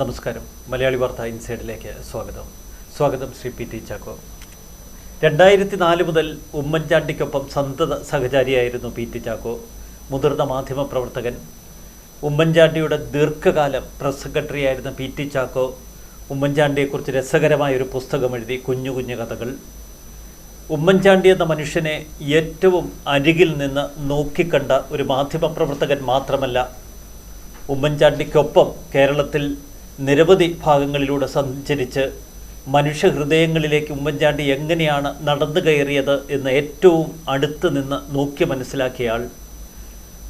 നമസ്കാരം. മലയാളി വാർത്ത ഇൻസൈഡിലേക്ക് സ്വാഗതം ശ്രീ പി ടി ചാക്കോ. 2004 മുതൽ ഉമ്മൻചാണ്ടിക്കൊപ്പം സന്തത സഹചാരിയായിരുന്നു പി ടി ചാക്കോ. മുതിർന്ന മാധ്യമ പ്രവർത്തകൻ. ഉമ്മൻചാണ്ടിയുടെ ദീർഘകാല പ്രസ് സെക്രട്ടറിയായിരുന്ന പി ടി ചാക്കോ ഉമ്മൻചാണ്ടിയെക്കുറിച്ച് രസകരമായൊരു പുസ്തകം എഴുതി, കുഞ്ഞു കുഞ്ഞു കഥകൾ. ഉമ്മൻചാണ്ടി എന്ന മനുഷ്യനെ ഏറ്റവും അരികിൽ നിന്ന് നോക്കിക്കണ്ട ഒരു മാധ്യമപ്രവർത്തകൻ മാത്രമല്ല, ഉമ്മൻചാണ്ടിക്കൊപ്പം കേരളത്തിൽ നിരവധി ഭാഗങ്ങളിലൂടെ സഞ്ചരിച്ച് മനുഷ്യഹൃദയങ്ങളിലേക്ക് ഉമ്മൻചാണ്ടി എങ്ങനെയാണ് നടന്നു കയറിയത് എന്ന് ഏറ്റവും അടുത്ത് നിന്ന് നോക്കി മനസ്സിലാക്കിയ ആൾ.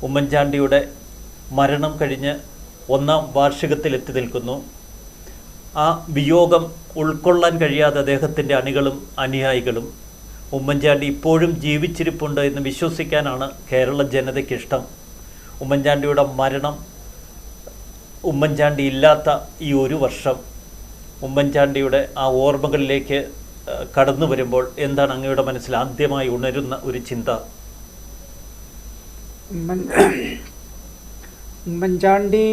ഉമ്മൻചാണ്ടിയുടെ മരണം കഴിഞ്ഞ് 1-ാം വാർഷികത്തിലെത്തി നിൽക്കുന്നു. ആ വിയോഗം ഉൾക്കൊള്ളാൻ കഴിയാതെ അദ്ദേഹത്തിൻ്റെ അണികളും അനുയായികളും ഉമ്മൻചാണ്ടി ഇപ്പോഴും ജീവിച്ചിരിപ്പുണ്ട് എന്ന് വിശ്വസിക്കാനാണ് കേരള ജനതയ്ക്കിഷ്ടം. ഉമ്മൻചാണ്ടിയുടെ മരണം, ഉമ്മൻചാണ്ടി ഇല്ലാത്ത ഈ ഒരു വർഷം, ഉമ്മൻചാണ്ടിയുടെ ആ ഓർമ്മകളിലേക്ക് കടന്നു വരുമ്പോൾ എന്താണ് അങ്ങയുടെ മനസ്സിൽ ആദ്യമായി ഉണരുന്ന ഒരു ചിന്ത? ഉമ്മൻചാണ്ടി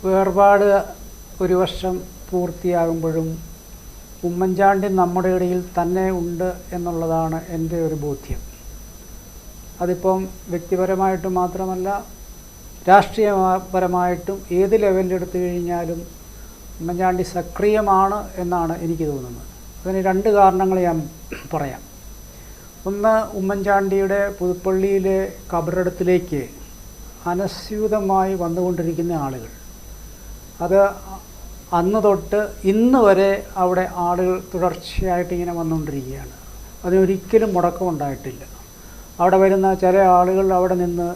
വേർപാട് ഒരു വർഷം പൂർത്തിയാകുമ്പോഴും ഉമ്മൻചാണ്ടി നമ്മുടെ ഇടയിൽ തന്നെ ഉണ്ട് എന്നുള്ളതാണ് എൻ്റെ ഒരു ബോധ്യം. അതിപ്പം വ്യക്തിപരമായിട്ടും മാത്രമല്ല, രാഷ്ട്രീയപരമായിട്ടും ഏത് ലെവലിലെടുത്തു കഴിഞ്ഞാലും ഉമ്മൻചാണ്ടി സക്രിയമാണ് എന്നാണ് എനിക്ക് തോന്നുന്നത്. അതിന് 2 കാരണങ്ങൾ ഞാൻ പറയാം. ഒന്ന്, ഉമ്മൻചാണ്ടിയുടെ പുതുപ്പള്ളിയിലെ ഖബറിടത്തിലേക്ക് അനസ്യൂതമായി വന്നുകൊണ്ടിരിക്കുന്ന ആളുകൾ. അത് അന്ന് തൊട്ട് ഇന്ന് വരെ അവിടെ ആളുകൾ തുടർച്ചയായിട്ട് ഇങ്ങനെ വന്നുകൊണ്ടിരിക്കുകയാണ്. അതിനൊരിക്കലും മുടക്കമുണ്ടായിട്ടില്ല. അവിടെ വരുന്ന ചില ആളുകൾ അവിടെ നിന്ന്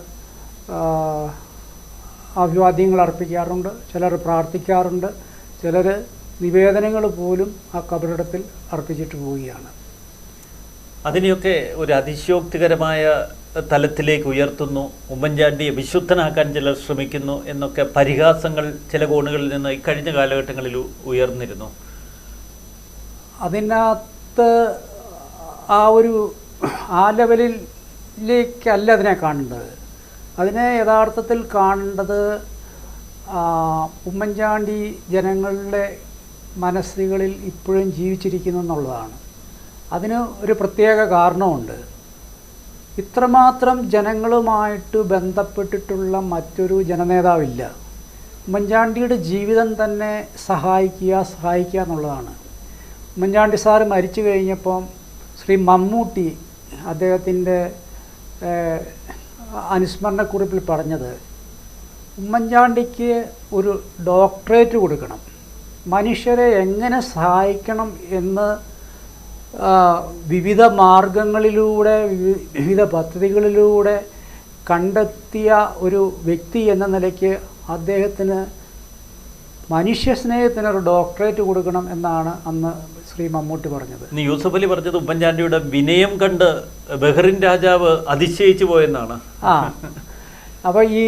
അഭിവാദ്യങ്ങൾ അർപ്പിക്കാറുണ്ട്, ചിലർ പ്രാർത്ഥിക്കാറുണ്ട്, ചിലർ നിവേദനങ്ങൾ പോലും ആ ഖബറിടത്തിൽ അർപ്പിച്ചിട്ട് പോവുകയാണ്. അതിനെയൊക്കെ ഒരു അതിശയോക്തികരമായ തലത്തിലേക്ക് ഉയർത്തുന്നു. ഉമ്മൻചാണ്ടിയെ വിശുദ്ധനാക്കാൻ ചിലർ ശ്രമിക്കുന്നു എന്നൊക്കെ പരിഹാസങ്ങൾ ചില കോണുകളിൽ നിന്ന് ഇക്കഴിഞ്ഞ കാലഘട്ടങ്ങളിൽ ഉയർന്നിരുന്നു. അതിനകത്ത് ആ ലെവലിലേക്കല്ല അതിനെ കാണേണ്ടത്. അതിനെ യഥാർത്ഥത്തിൽ കാണേണ്ടത് ഉമ്മൻചാണ്ടി ജനങ്ങളുടെ മനസ്സുകളിൽ ഇപ്പോഴും ജീവിച്ചിരിക്കുന്നു എന്നുള്ളതാണ്. അതിന് ഒരു പ്രത്യേക കാരണമുണ്ട്. ഇത്രമാത്രം ജനങ്ങളുമായിട്ട് ബന്ധപ്പെട്ടിട്ടുള്ള മറ്റൊരു ജനനേതാവില്ല. ഉമ്മൻചാണ്ടിയുടെ ജീവിതം തന്നെ സഹായിക്കുക എന്നുള്ളതാണ്. ഉമ്മൻചാണ്ടി സാറ് മരിച്ചു കഴിഞ്ഞപ്പം ശ്രീ മമ്മൂട്ടി അദ്ദേഹത്തിൻ്റെ അനുസ്മരണക്കുറിപ്പിൽ പറഞ്ഞത്, ഉമ്മൻചാണ്ടിക്ക് ഒരു ഡോക്ടറേറ്റ് കൊടുക്കണം, മനുഷ്യരെ എങ്ങനെ സഹായിക്കണം എന്ന് വിവിധ മാർഗങ്ങളിലൂടെ വിവിധ പദ്ധതികളിലൂടെ കണ്ടെത്തിയ ഒരു വ്യക്തി എന്ന നിലയ്ക്ക് അദ്ദേഹത്തിന് മനുഷ്യസ്നേഹത്തിനൊരു ഡോക്ടറേറ്റ് കൊടുക്കണം എന്നാണ് അന്ന് ശ്രീ മമ്മൂട്ടി പറഞ്ഞത്. യൂസഫ് അലി പറഞ്ഞത് ഉമ്മൻചാണ്ടിയുടെ വിനയം കണ്ട് ബഹ്റിൻ രാജാവ് അതിശയിച്ചു പോയെന്നാണ്. അപ്പോൾ ഈ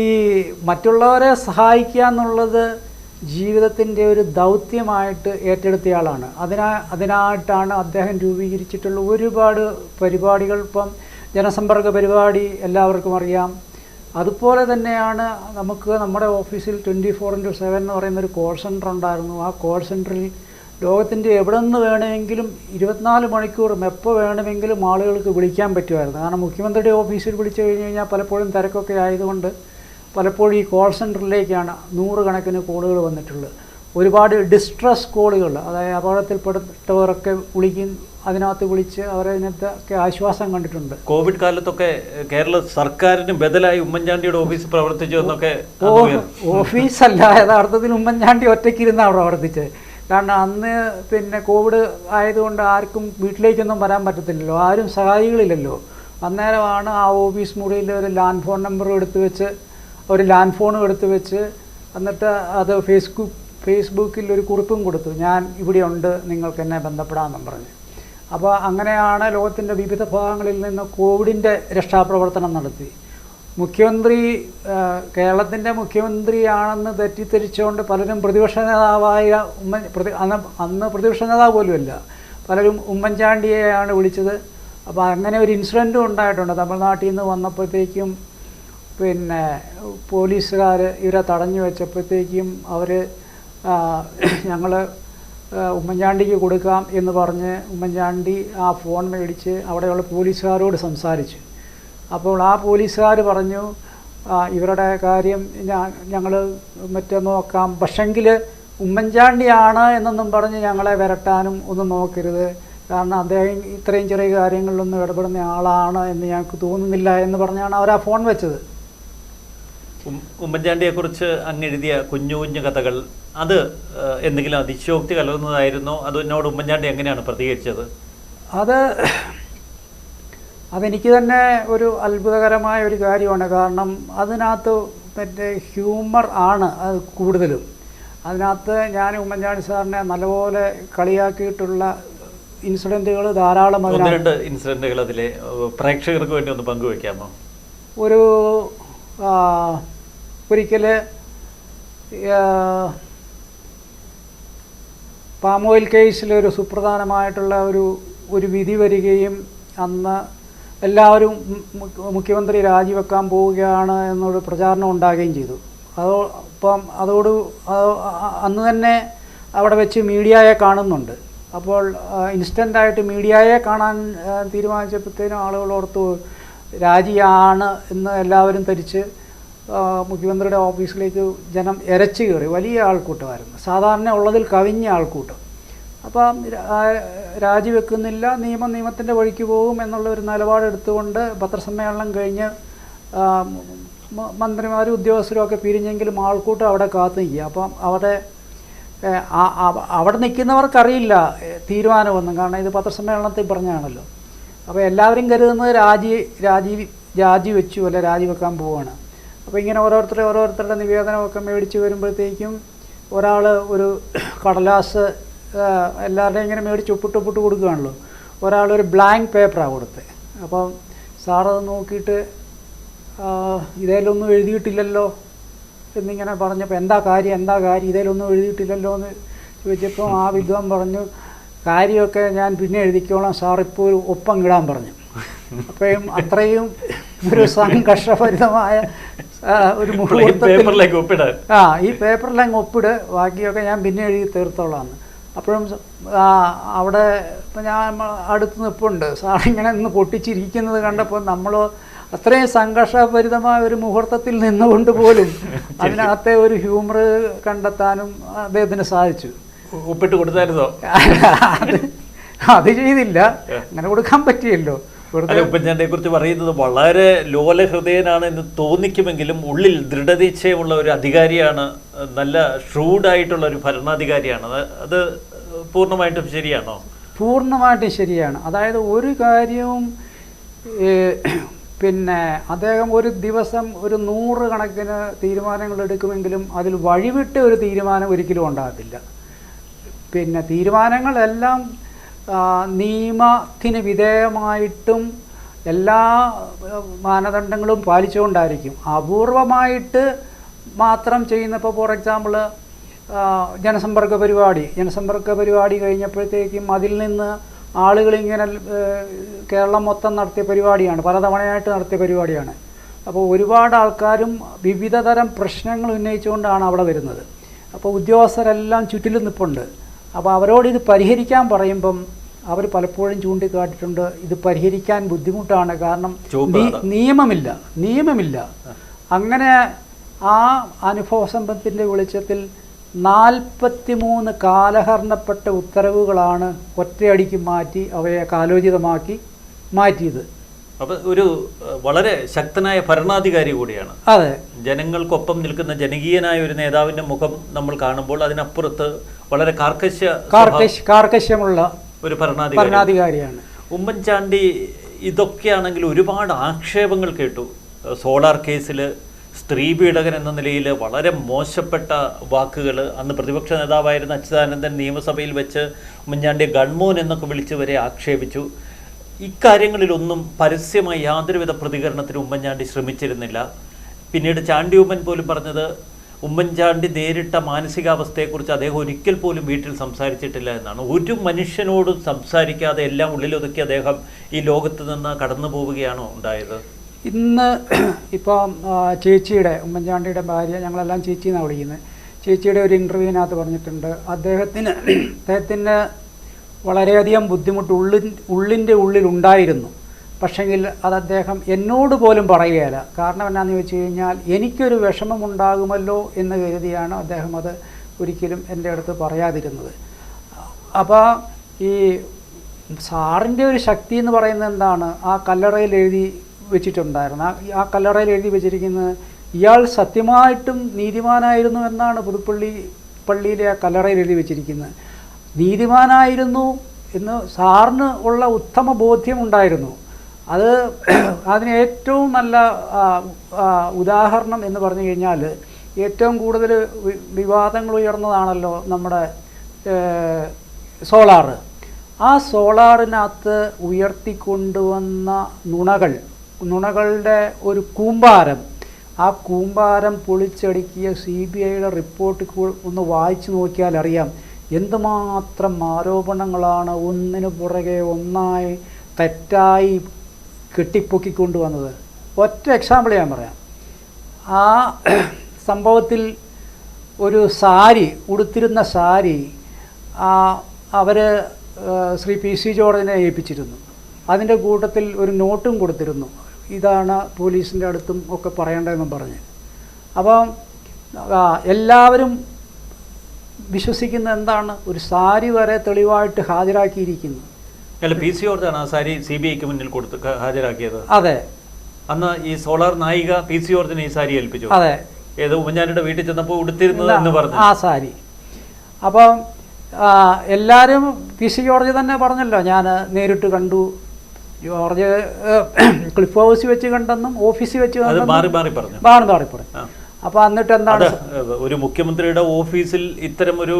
മറ്റുള്ളവരെ സഹായിക്കുക എന്നുള്ളത് ജീവിതത്തിൻ്റെ ഒരു ദൗത്യമായിട്ട് ഏറ്റെടുത്തയാളാണ്. അതിനായിട്ടാണ് അദ്ദേഹം രൂപീകരിച്ചിട്ടുള്ള ഒരുപാട് പരിപാടികൾ. ഇപ്പം ജനസമ്പർക്ക പരിപാടി എല്ലാവർക്കും അറിയാം. അതുപോലെ തന്നെയാണ് നമുക്ക് നമ്മുടെ ഓഫീസിൽ 24/7 എന്ന് പറയുന്നൊരു കോൾ സെൻറ്റർ ഉണ്ടായിരുന്നു. ആ കോൾ സെൻറ്ററിൽ ലോകത്തിൻ്റെ എവിടെ നിന്ന് വേണമെങ്കിലും 24 മണിക്കൂറും എപ്പോൾ വേണമെങ്കിലും ആളുകൾക്ക് വിളിക്കാൻ പറ്റുമായിരുന്നു. കാരണം മുഖ്യമന്ത്രിയുടെ ഓഫീസിൽ വിളിച്ചു കഴിഞ്ഞ് കഴിഞ്ഞാൽ പലപ്പോഴും തിരക്കൊക്കെ ആയതുകൊണ്ട് പലപ്പോഴും ഈ കോൾ സെൻറ്ററിലേക്കാണ് 100 കണക്കിന് കോളുകൾ വന്നിട്ടുള്ളത്. ഒരുപാട് ഡിസ്ട്രസ് കോളുകൾ, അതായത് അപകടത്തിൽപ്പെട്ടവരൊക്കെ അതിനകത്ത് വിളിച്ച് അവരതിനകത്തൊക്കെ ആശ്വാസം കണ്ടിട്ടുണ്ട്. കോവിഡ് കാലത്തൊക്കെ കേരള സർക്കാരിന് ബദലായി ഉമ്മൻചാണ്ടിയുടെ ഓഫീസ് പ്രവർത്തിച്ചു എന്നൊക്കെ. ഓഫീസല്ല, യഥാർത്ഥത്തിൽ ഉമ്മൻചാണ്ടി ഒറ്റയ്ക്കിരുന്നാണ് പ്രവർത്തിച്ചത്. കാരണം അന്ന് പിന്നെ കോവിഡ് ആയതുകൊണ്ട് ആർക്കും വീട്ടിലേക്കൊന്നും വരാൻ പറ്റത്തില്ലല്ലോ, ആരും സഹായികളില്ലല്ലോ. അന്നേരമാണ് ആ ഓഫീസ് മുറിയിൽ ഒരു ലാൻഡ് ഫോൺ നമ്പർ എടുത്തു വെച്ച്, ഒരു ലാൻഡ് ഫോണും എടുത്തു വെച്ച്, എന്നിട്ട് അത് ഫേസ്ബുക്കിൽ ഒരു കുറിപ്പും കൊടുത്തു, ഞാൻ ഇവിടെയുണ്ട്, നിങ്ങൾക്ക് എന്നെ ബന്ധപ്പെടാമെന്നും പറഞ്ഞ്. അപ്പോൾ അങ്ങനെയാണ് ലോകത്തിൻ്റെ വിവിധ ഭാഗങ്ങളിൽ നിന്ന് കോവിഡിൻ്റെ രക്ഷാപ്രവർത്തനം നടത്തി. മുഖ്യമന്ത്രി കേരളത്തിൻ്റെ മുഖ്യമന്ത്രിയാണെന്ന് തെറ്റിദ്ധരിച്ചുകൊണ്ട് പലരും പ്രതിപക്ഷ നേതാവായ അന്ന് പ്രതിപക്ഷ നേതാവ് പോലുമല്ല, പലരും ഉമ്മൻചാണ്ടിയെയാണ് വിളിച്ചത്. അപ്പോൾ അങ്ങനെ ഒരു ഇൻസിഡൻറ്റും ഉണ്ടായിട്ടുണ്ട്. തമിഴ്നാട്ടിൽ നിന്ന് വന്നപ്പോഴത്തേക്കും പിന്നെ പോലീസുകാർ ഇവരെ തടഞ്ഞു വെച്ചപ്പോഴത്തേക്കും അവർ ഞങ്ങൾ ഉമ്മൻചാണ്ടിക്ക് കൊടുക്കാം എന്ന് പറഞ്ഞ് ഉമ്മൻചാണ്ടി ആ ഫോൺ മേടിച്ച് അവിടെയുള്ള പോലീസുകാരോട് സംസാരിച്ചു. അപ്പോൾ ആ പോലീസുകാർ പറഞ്ഞു, ഇവരുടെ കാര്യം ഞങ്ങൾ മറ്റേ നോക്കാം, പക്ഷെങ്കിൽ ഉമ്മൻചാണ്ടിയാണ് എന്നൊന്നും പറഞ്ഞ് ഞങ്ങളെ വിരട്ടാനും ഒന്നും നോക്കരുത്, കാരണം അദ്ദേഹം ഇത്രയും ചെറിയ കാര്യങ്ങളിലൊന്നും ഇടപെടുന്ന ആളാണ് എന്ന് ഞങ്ങൾക്ക് തോന്നുന്നില്ല എന്ന് പറഞ്ഞാണ് അവർ ആ ഫോൺ വെച്ചത്. ഉമ്മൻചാണ്ടിയെക്കുറിച്ച് അങ്ങെഴുതിയ കുഞ്ഞു കുഞ്ഞു കഥകൾ അത് എന്തെങ്കിലും അതിശയോക്തി കലർന്നതായിരുന്നോ? അതിനോട് ഉമ്മൻചാണ്ടി എങ്ങനെയാണ് പ്രതികരിച്ചത്? അതെനിക്ക് തന്നെ ഒരു അത്ഭുതകരമായ ഒരു കാര്യമാണ്. കാരണം അതിനകത്ത് മറ്റേ ഹ്യൂമർ ആണ് അത് കൂടുതലും. അതിനകത്ത് ഞാൻ ഉമ്മൻചാണ്ടി സാറിനെ നല്ലപോലെ കളിയാക്കിയിട്ടുള്ള ഇൻസിഡൻറ്റുകൾ ധാരാളം. രണ്ട് ഇൻസിഡൻറ്റുകൾ അതിലെ പ്രേക്ഷകർക്ക് വേണ്ടി ഒന്ന് പങ്കുവയ്ക്കാമോ? ഒരിക്കൽ പാമോയിൽ കേസിലൊരു സുപ്രധാനമായിട്ടുള്ള ഒരു വിധി വരികയും അന്ന് എല്ലാവരും മുഖ്യമന്ത്രി രാജിവെക്കാൻ പോവുകയാണ് എന്നൊരു പ്രചാരണം ഉണ്ടാകുകയും ചെയ്തു. അന്ന് തന്നെ അവിടെ വെച്ച് മീഡിയയെ കാണുന്നുണ്ട്. അപ്പോൾ ഇൻസ്റ്റൻ്റായിട്ട് മീഡിയയെ കാണാൻ തീരുമാനിച്ചപ്പോഴത്തേനും ആളുകൾ ഓർത്തു രാജിയാണ് എന്ന് എല്ലാവരും ധരിച്ച് മുഖ്യമന്ത്രിയുടെ ഓഫീസിലേക്ക് ജനം ഇരച്ചു കയറി. വലിയ ആൾക്കൂട്ടമായിരുന്നു, സാധാരണ ഉള്ളതിൽ കവിഞ്ഞ ആൾക്കൂട്ടം. അപ്പം രാജിവെക്കുന്നില്ല, നിയമത്തിൻ്റെ വഴിക്ക് പോകും എന്നുള്ള ഒരു നിലപാടെടുത്തുകൊണ്ട് പത്രസമ്മേളനം കഴിഞ്ഞ് മന്ത്രിമാരും ഉദ്യോഗസ്ഥരും ഒക്കെ പിരിഞ്ഞെങ്കിലും ആൾക്കൂട്ടം അവിടെ കാത്തു നിൽക്കുക. അപ്പം അവിടെ നിൽക്കുന്നവർക്കറിയില്ല തീരുമാനമൊന്നും, കാരണം ഇത് പത്രസമ്മേളനത്തിൽ പറഞ്ഞാണല്ലോ. അപ്പോൾ എല്ലാവരും കരുതുന്നത് രാജിവെച്ചു അല്ലെ രാജിവെക്കാൻ പോവുകയാണ്. അപ്പോൾ ഇങ്ങനെ ഓരോരുത്തരുടെ നിവേദനമൊക്കെ മേടിച്ച് വരുമ്പോഴത്തേക്കും ഒരാൾ ഒരു കടലാസ് എല്ലാവരുടെയും ഇങ്ങനെ മേടിച്ച് ഒപ്പിട്ട് കൊടുക്കുകയാണല്ലോ. ഒരാളൊരു ബ്ലാങ്ക് പേപ്പറാണ് കൊടുത്തത്. അപ്പം സാറത് നോക്കിയിട്ട് ഇതേലൊന്നും എഴുതിയിട്ടില്ലല്ലോ എന്നിങ്ങനെ പറഞ്ഞപ്പോൾ എന്താ കാര്യം ഇതേലൊന്നും എഴുതിയിട്ടില്ലല്ലോ എന്ന് ചോദിച്ചപ്പോൾ ആ വിദ്വാൻ പറഞ്ഞു, കാര്യമൊക്കെ ഞാൻ പിന്നെ എഴുതിക്കോളാം സാർ, ഇപ്പോൾ ഒരു ഒപ്പം ഇടാൻ പറഞ്ഞു. അപ്പോഴും അത്രയും ഒരു സംഘർഷഭരിതമായ ഒരു മുഹൂർത്തത്തിൽ ഈ പേപ്പറിലങ്ങ് ഒപ്പിട്, ബാക്കിയൊക്കെ ഞാൻ പിന്നെ എഴുതി തീർത്തോളാന്ന്. അപ്പോഴും അവിടെ ഇപ്പം ഞാൻ അടുത്ത് നിൽപ്പുണ്ട്, സാറിങ്ങനെ നിന്ന് പൊട്ടിച്ചിരിക്കുന്നത് കണ്ടപ്പോൾ നമ്മൾ അത്രയും സംഘർഷഭരിതമായ ഒരു മുഹൂർത്തത്തിൽ നിന്നുകൊണ്ട് പോലും അതിനകത്തെ ഒരു ഹ്യൂമർ കണ്ടെത്താനും അദ്ദേഹത്തിന് സാധിച്ചു. ഒപ്പിട്ട് കൊടുത്തായിരുന്നോ? അത് ചെയ്തില്ല, അങ്ങനെ കൊടുക്കാൻ പറ്റിയല്ലോ. ഉമ്മൻചാണ്ടിയെ കുറിച്ച് പറയുന്നത് വളരെ ലോലഹൃദയനാണ് എന്ന് തോന്നിക്കുമെങ്കിലും ഉള്ളിൽ ദൃഢനിശ്ചയമുള്ള ഒരു അധികാരിയാണ്, നല്ല ഷ്രൂഡായിട്ടുള്ള ഒരു ഭരണാധികാരിയാണ്. അത് പൂർണ്ണമായിട്ടും ശരിയാണോ? പൂർണ്ണമായിട്ടും ശരിയാണ്. അതായത് ഒരു കാര്യവും പിന്നെ അദ്ദേഹം ഒരു ദിവസം ഒരു 100 കണക്കിന് തീരുമാനങ്ങൾ എടുക്കുമെങ്കിലും അതിൽ വഴിവിട്ട ഒരു തീരുമാനം ഒരിക്കലും ഉണ്ടാകത്തില്ല. പിന്നെ തീരുമാനങ്ങളെല്ലാം നിയമത്തിന് വിധേയമായിട്ടും എല്ലാ മാനദണ്ഡങ്ങളും പാലിച്ചുകൊണ്ടായിരിക്കും. അപൂർവമായിട്ട് മാത്രം ചെയ്യുന്ന, ഇപ്പോൾ ഫോർ എക്സാമ്പിൾ ജനസമ്പർക്ക പരിപാടി കഴിഞ്ഞപ്പോഴത്തേക്കും അതിൽ നിന്ന് ആളുകളിങ്ങനെ കേരളം മൊത്തം നടത്തിയ പരിപാടിയാണ്, പലതവണയായിട്ട് നടത്തിയ പരിപാടിയാണ്. അപ്പോൾ ഒരുപാട് ആൾക്കാരും വിവിധ തരം പ്രശ്നങ്ങൾ ഉന്നയിച്ചുകൊണ്ടാണ് അവിടെ വരുന്നത്. അപ്പോൾ ഉദ്യോഗസ്ഥരെല്ലാം ചുറ്റിലും നിൽപ്പുണ്ട്. അപ്പോൾ അവരോട് ഇത് പരിഹരിക്കാൻ പറയുമ്പം അവർ പലപ്പോഴും ചൂണ്ടിക്കാട്ടിയിട്ടുണ്ട്, ഇത് പരിഹരിക്കാൻ ബുദ്ധിമുട്ടാണ്, കാരണം നിയമമില്ല. അങ്ങനെ ആ അനുഭവ സമ്പത്തിൻ്റെ വെളിച്ചത്തിൽ 43 കാലഹരണപ്പെട്ട ഉത്തരവുകളാണ് ഒറ്റയടിക്ക് മാറ്റി അവയെ കാലോചിതമാക്കി മാറ്റിയത്. അപ്പോൾ ഒരു വളരെ ശക്തനായ ഭരണാധികാരി കൂടിയാണ്. അതെ, ജനങ്ങൾക്കൊപ്പം നിൽക്കുന്ന ജനകീയനായ ഒരു നേതാവിൻ്റെ മുഖം നമ്മൾ കാണുമ്പോൾ അതിനപ്പുറത്ത് വളരെ കാർക്കശ്യമുള്ള ഒരു ഭരണാധികാരിയാണ് ഉമ്മൻചാണ്ടി. ഇതൊക്കെയാണെങ്കിൽ ഒരുപാട് ആക്ഷേപങ്ങൾ കേട്ടു. സോളാർ കേസിൽ സ്ത്രീ പീഡകൻ എന്ന നിലയിൽ വളരെ മോശപ്പെട്ട വാക്കുകൾ അന്ന് പ്രതിപക്ഷ നേതാവായിരുന്ന അച്യുതാനന്ദൻ നിയമസഭയിൽ വെച്ച് ഉമ്മൻചാണ്ടിയെ ഗൺമോൻ എന്നൊക്കെ വിളിച്ച് വരെ ആക്ഷേപിച്ചു. ഇക്കാര്യങ്ങളിലൊന്നും പരസ്യമായി യാതൊരുവിധ പ്രതികരണത്തിന് ഉമ്മൻചാണ്ടി ശ്രമിച്ചിരുന്നില്ല. പിന്നീട് ചാണ്ടി ഉമ്മൻ പോലും പറഞ്ഞത് ഉമ്മൻചാണ്ടി നേരിട്ട മാനസികാവസ്ഥയെക്കുറിച്ച് അദ്ദേഹം ഒരിക്കൽ പോലും വീട്ടിൽ സംസാരിച്ചിട്ടില്ല എന്നാണ്. ഒരു മനുഷ്യനോടും സംസാരിക്കാതെ എല്ലാം ഉള്ളിലൊതുക്കി അദ്ദേഹം ഈ ലോകത്ത് നിന്ന് കടന്നു പോവുകയാണോ ഉണ്ടായത്? ഇന്ന് ഇപ്പം ചേച്ചിയുടെ ഉമ്മൻചാണ്ടിയുടെ ഭാര്യ, ഞങ്ങളെല്ലാം ചേച്ചി എന്നാണ് വിളിക്കുന്നത്, ചേച്ചിയുടെ ഒരു ഇൻ്റർവ്യൂവിനകത്ത് പറഞ്ഞിട്ടുണ്ട് അദ്ദേഹത്തിന് വളരെയധികം ബുദ്ധിമുട്ട് ഉള്ളിൻ്റെ ഉള്ളിലുണ്ടായിരുന്നു. പക്ഷെങ്കിൽ അത് അദ്ദേഹം എന്നോട് പോലും പറയുകയില്ല. കാരണം എന്നാന്ന് ചോദിച്ചു കഴിഞ്ഞാൽ എനിക്കൊരു വിഷമമുണ്ടാകുമല്ലോ എന്ന് കരുതിയാണ് അദ്ദേഹം അത് ഒരിക്കലും എൻ്റെ അടുത്ത് പറയാതിരുന്നത്. അപ്പോൾ ഈ സാറിൻ്റെ ഒരു ശക്തി എന്ന് പറയുന്നത് എന്താണ്? ആ കല്ലറയിൽ എഴുതി വെച്ചിട്ടുണ്ടായിരുന്നു. ആ കല്ലറയിൽ എഴുതി വെച്ചിരിക്കുന്നത് ഇയാൾ സത്യമായിട്ടും നീതിമാനായിരുന്നു എന്നാണ്. പള്ളിയിലെ ആ കല്ലറയിൽ എഴുതി വെച്ചിരിക്കുന്നത് നീതിമാനായിരുന്നു എന്ന് സാറിന് ഉള്ള ഉത്തമ ബോധ്യമുണ്ടായിരുന്നു. അതിന് ഏറ്റവും നല്ല ഉദാഹരണം എന്ന് പറഞ്ഞു കഴിഞ്ഞാൽ ഏറ്റവും കൂടുതൽ വിവാദങ്ങൾ ഉയർന്നതാണല്ലോ നമ്മുടെ സോളാറ്. ആ സോളാറിനകത്ത് ഉയർത്തിക്കൊണ്ടുവന്ന നുണകളുടെ ഒരു കൂമ്പാരം, ആ കൂമ്പാരം പൊളിച്ചടുക്കിയ CBIയുടെ റിപ്പോർട്ട് ഒന്ന് വായിച്ചു നോക്കിയാൽ അറിയാം എന്തുമാത്രം ആരോപണങ്ങളാണ് ഒന്നിനു പുറകെ ഒന്നായി തെറ്റായി കെട്ടിപ്പൊക്കിക്കൊണ്ടുവന്നത്. ഒറ്റ എക്സാമ്പിൾ ഞാൻ പറയാം. ആ സംഭവത്തിൽ ഒരു സാരി, ഉടുത്തിരുന്ന സാരി അവർ ശ്രീ PC ജോർജിനെ ഏൽപ്പിച്ചിരുന്നു. അതിൻ്റെ കൂട്ടത്തിൽ ഒരു നോട്ടും കൊടുത്തിരുന്നു, ഇതാണ് പോലീസിൻ്റെ അടുത്തും ഒക്കെ പറയേണ്ടതെന്നും പറഞ്ഞ്. അപ്പം എല്ലാവരും വിശ്വസിക്കുന്ന എന്താണ്? ഒരു സാരി വരെ തെളിവായിട്ട് ഹാജരാക്കിയിരിക്കുന്നു. അല്ല, PC ജോർജാണ് ആ സാരി CBIക്ക് മുന്നിൽ കൊടുത്ത് ഹാജരാക്കിയത്. അതെ, അന്ന് ഈ സോളാർ നായിക PC ജോർജിനെ ഈ സാരി ഏൽപ്പിച്ചു. അതെ, ഏതോ ഉമ്മൻചാണ്ടിയുടെ വീട്ടിൽ ചെന്നപ്പോൾ ഉടുത്തിരുന്നത് എന്ന് പറഞ്ഞു ആ സാരി. അപ്പം എല്ലാവരും PC ജോർജ് തന്നെ പറഞ്ഞല്ലോ, ഞാൻ നേരിട്ട് കണ്ടു, ജോർജ് ക്ലിഫ് ഹൗസിൽ വെച്ച് കണ്ടെന്നും ഓഫീസിൽ വെച്ച് മാറി പറഞ്ഞു. അപ്പോൾ എന്നിട്ട് എന്താണ് ഒരു മുഖ്യമന്ത്രിയുടെ ഓഫീസിൽ ഇത്തരം ഒരു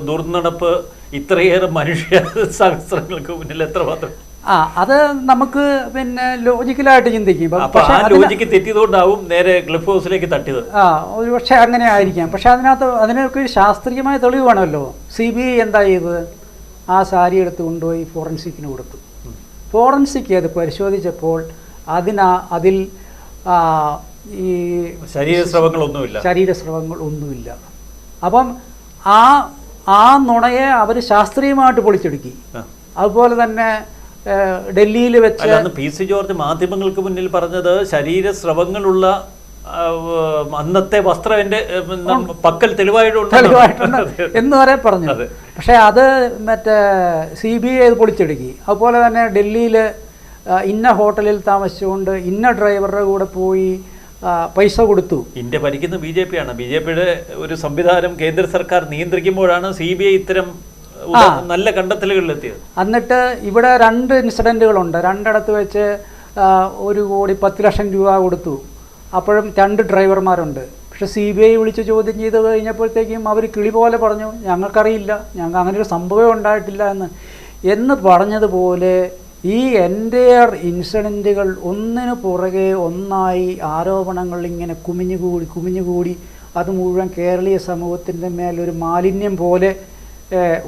ദുർനടപ്പ് ഇത്രയേറെ മനുഷ്യ സഹസ്രങ്ങൾക്ക് മുന്നിൽ എത്രമാത്രം അത് നമുക്ക് പിന്നെ ലോജിക്കലായിട്ട് ചിന്തിക്കും. പക്ഷേ ലോജിക്ക് തെറ്റിയതുകൊണ്ടാവും നേരെ ക്ലിഫ് ഹൗസിലേക്ക് തട്ടിയത്. ഒരു പക്ഷേ അങ്ങനെ ആയിരിക്കാം. പക്ഷെ അതിനൊക്കെ ഒരു ശാസ്ത്രീയമായ തെളിവ് വേണമല്ലോ. CBI എന്താ ചെയ്തത്? ആ സാരി എടുത്ത് കൊണ്ടുപോയി ഫോറൻസിക്കിന് കൊടുത്തു. ഫോറൻസിക് അത് പരിശോധിച്ചപ്പോൾ അതിൽ ഈ ശരീരസ്രവങ്ങൾ ഒന്നുമില്ല. അപ്പം ആ നുണയെ അവർ ശാസ്ത്രീയമായിട്ട് പൊളിച്ചെടുക്കി. അതുപോലെ തന്നെ ഡൽഹിയിൽ വെച്ച് PC ജോർജ് മാധ്യമങ്ങൾക്ക് മുന്നിൽ പറഞ്ഞത് ശരീരസ്രവങ്ങളുള്ള അന്നത്തെ വസ്ത്രം എൻ്റെ പക്കൽ തെളിവായിട്ടുണ്ട് എന്ന് വരെ പറഞ്ഞു. പക്ഷേ അത് മറ്റേ CBI അത് പൊളിച്ചെടുക്കി. അതുപോലെ തന്നെ ഡൽഹിയിൽ ഇന്ന ഹോട്ടലിൽ താമസിച്ചുകൊണ്ട് ഇന്ന ഡ്രൈവറുടെ കൂടെ പോയി പൈസ കൊടുത്തു. ഇന്ത്യ ഭരിക്കുന്ന BJP ആണ്. BJPയുടെ ഒരു സംവിധാനം കേന്ദ്ര സർക്കാർ നിയന്ത്രിക്കുമ്പോഴാണ് CBI ഇത്തരം നല്ല കണ്ടെത്തലുകളിലെത്തിയത്. എന്നിട്ട് ഇവിടെ 2 ഇൻസിഡൻറ്റുകളുണ്ട്. 2 ഇടത്ത് വെച്ച് 1,10,00,000 രൂപ കൊടുത്തു. അപ്പോഴും 2 ഡ്രൈവർമാരുണ്ട്. പക്ഷെ CBI വിളിച്ച് ചോദ്യം ചെയ്ത് കഴിഞ്ഞപ്പോഴത്തേക്കും അവർ കിളി പോലെ പറഞ്ഞു, ഞങ്ങൾക്കറിയില്ല, ഞങ്ങൾക്ക് അങ്ങനെ ഒരു സംഭവം ഉണ്ടായിട്ടില്ല എന്ന് പറഞ്ഞതുപോലെ ഈ എൻ്റെയർ ഇൻസിഡൻറ്റുകൾ ഒന്നിനു പുറകെ ഒന്നായി ആരോപണങ്ങൾ ഇങ്ങനെ കുമിഞ്ഞുകൂടി അത് മുഴുവൻ കേരളീയ സമൂഹത്തിൻ്റെ മേലൊരു മാലിന്യം പോലെ